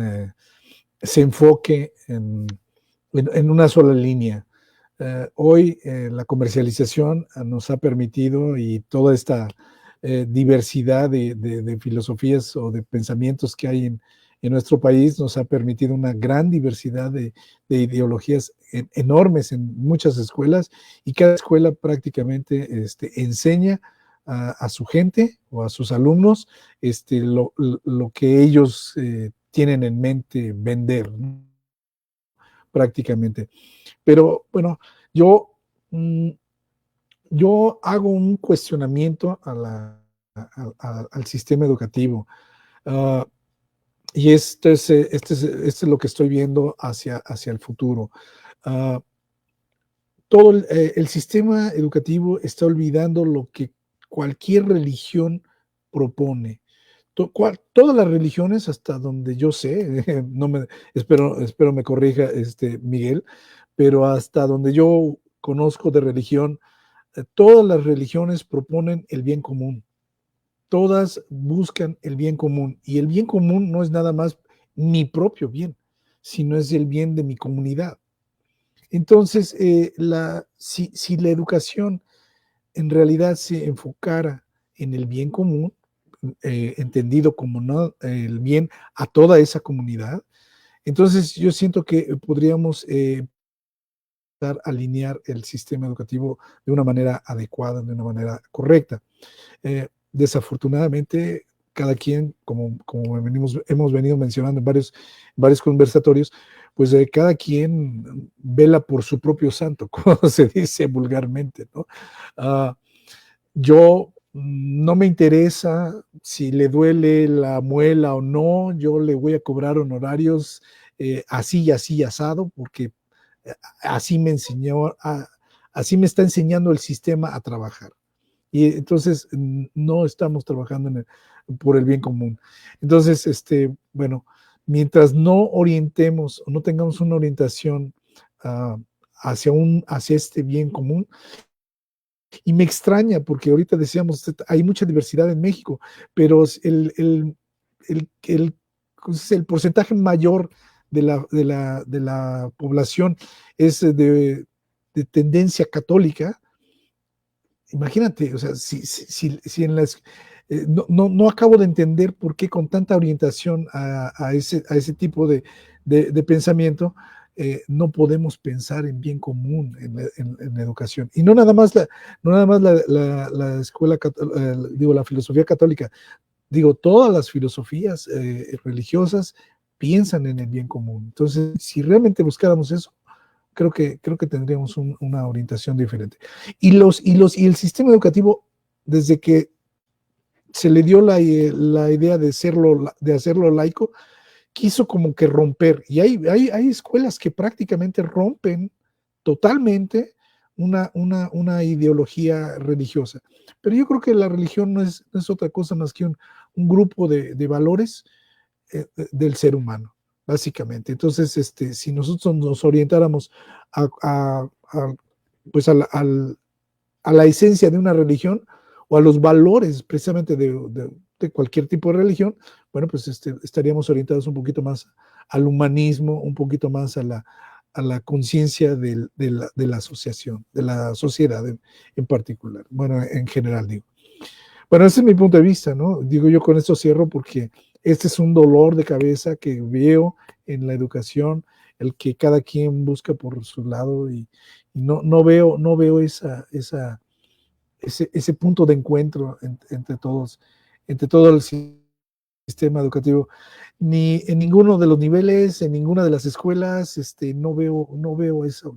se enfoque en una sola línea. Hoy la comercialización nos ha permitido y toda esta diversidad de filosofías o de pensamientos que hay en nuestro país nos ha permitido una gran diversidad de ideologías enormes en muchas escuelas y cada escuela prácticamente enseña a su gente o a sus alumnos lo que ellos tienen en mente vender, ¿no? Prácticamente. Pero bueno, yo, mm, yo hago un cuestionamiento al sistema educativo. Uh, y este es lo que estoy viendo hacia el futuro. Uh, todo el sistema educativo está olvidando lo que cualquier religión propone. Todas las religiones, hasta donde yo sé, no me, espero me corrija Miguel, pero hasta donde yo conozco de religión, todas las religiones proponen el bien común. Todas buscan el bien común. Y el bien común no es nada más mi propio bien, sino es el bien de mi comunidad. Entonces, si la educación en realidad se enfocara en el bien común, entendido como no el bien a toda esa comunidad, entonces yo siento que podríamos alinear el sistema educativo de una manera adecuada, de una manera correcta. Desafortunadamente, cada quien, como hemos venido mencionando en varios conversatorios, pues cada quien vela por su propio santo, como se dice vulgarmente, ¿no? Yo no me interesa si le duele la muela o no, yo le voy a cobrar honorarios así y así asado, porque así me enseñó, así me está enseñando el sistema a trabajar. Y entonces no estamos trabajando por el bien común. Entonces, bueno, mientras no orientemos o no tengamos una orientación hacia este bien común, y me extraña porque ahorita decíamos, hay mucha diversidad en México, pero el porcentaje mayor de la población es de tendencia católica. Imagínate, o sea, si en las... no acabo de entender por qué con tanta orientación a ese tipo de pensamiento no podemos pensar en bien común en la educación. Y no nada más la escuela, digo, la filosofía católica, digo, todas las filosofías religiosas piensan en el bien común. Entonces, si realmente buscáramos eso, creo que tendríamos una orientación diferente. Y el sistema educativo, desde que se le dio la idea de hacerlo laico, quiso como que romper. Y hay escuelas que prácticamente rompen totalmente una ideología religiosa. Pero yo creo que la religión no es otra cosa más que un grupo de valores del ser humano, básicamente. Entonces, si nosotros nos orientáramos pues a la esencia de una religión o a los valores precisamente de cualquier tipo de religión, bueno, pues estaríamos orientados un poquito más al humanismo, un poquito más a la conciencia de la asociación, de la sociedad en particular, bueno, en general digo. Bueno, ese es mi punto de vista, ¿no? Digo, yo con esto cierro porque este es un dolor de cabeza que veo en la educación, el que cada quien busca por su lado y no veo ese punto de encuentro entre todo el sistema educativo, ni en ninguno de los niveles, en ninguna de las escuelas, no veo eso,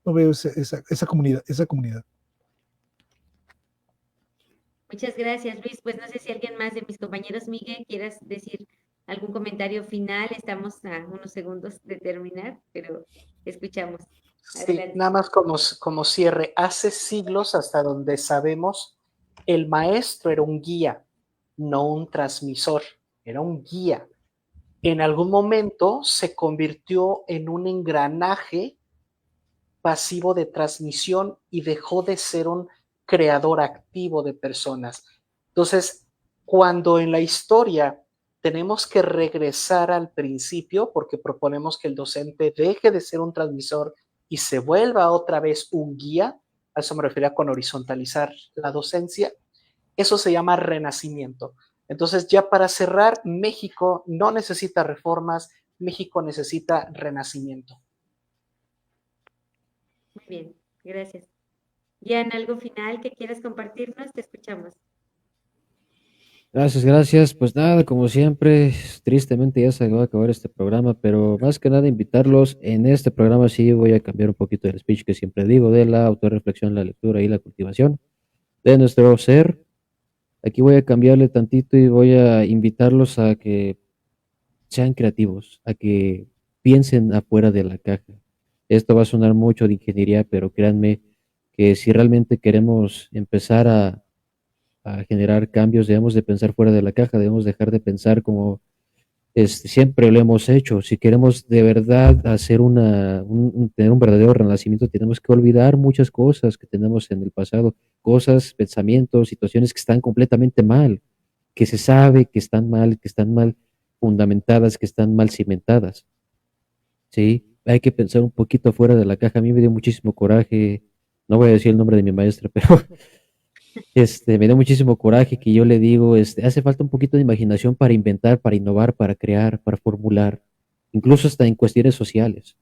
no veo esa comunidad. Muchas gracias, Luis. Pues no sé si alguien más de mis compañeros, Miguel, quieras decir algún comentario final. Estamos a unos segundos de terminar, pero escuchamos. Sí, Adelante. nada más como cierre. Hace siglos, hasta donde sabemos, el maestro era un guía, no un transmisor, era un guía. En algún momento se convirtió en un engranaje pasivo de transmisión y dejó de ser un creador activo de personas. Entonces, cuando en la historia tenemos que regresar al principio, porque proponemos que el docente deje de ser un transmisor y se vuelva otra vez un guía, a eso me refería con horizontalizar la docencia, eso se llama renacimiento. Entonces, ya para cerrar, México no necesita reformas, México necesita renacimiento. Muy bien, gracias. Jan, ¿algo final que quieras compartirnos? Te escuchamos. Gracias, gracias. Pues nada, como siempre, tristemente ya se va a acabar este programa, pero más que nada invitarlos. En este programa sí voy a cambiar un poquito el speech que siempre digo de la autorreflexión, la lectura y la cultivación de nuestro ser. Aquí voy a cambiarle tantito y voy a invitarlos a que sean creativos, a que piensen afuera de la caja. Esto va a sonar mucho de ingeniería, pero créanme que si realmente queremos empezar a generar cambios, debemos de pensar fuera de la caja, debemos dejar de pensar como siempre lo hemos hecho. Si queremos de verdad hacer tener un verdadero renacimiento, tenemos que olvidar muchas cosas que tenemos en el pasado, cosas, pensamientos, situaciones que están completamente mal, que se sabe que están mal fundamentadas, que están mal cimentadas. ¿Sí? Hay que pensar un poquito fuera de la caja. A mí me dio muchísimo coraje, no voy a decir el nombre de mi maestra, pero me dio muchísimo coraje que yo le digo, hace falta un poquito de imaginación para inventar, para innovar, para crear, para formular, incluso hasta en cuestiones sociales.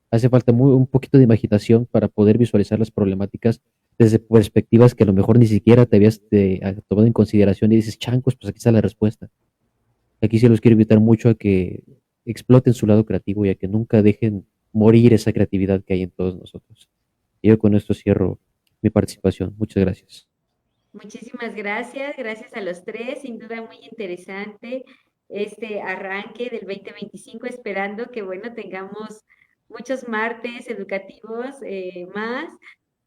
Hace falta un poquito de imaginación para poder visualizar las problemáticas desde perspectivas que a lo mejor ni siquiera te habías tomado en consideración y dices, chancos, pues aquí está la respuesta. Aquí sí los quiero invitar mucho a que exploten su lado creativo y a que nunca dejen morir esa creatividad que hay en todos nosotros. Y yo con esto cierro mi participación. Muchas gracias. Muchísimas gracias, gracias a los tres, sin duda muy interesante este arranque del 2025, esperando que, bueno, tengamos muchos martes educativos más,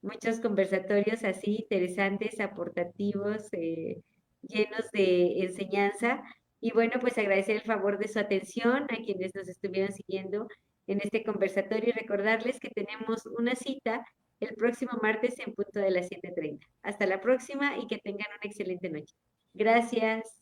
muchos conversatorios así interesantes, aportativos, llenos de enseñanza. Y bueno, pues agradecer el favor de su atención a quienes nos estuvieron siguiendo en este conversatorio y recordarles que tenemos una cita el próximo martes en punto de las 7:30. Hasta la próxima y que tengan una excelente noche. Gracias.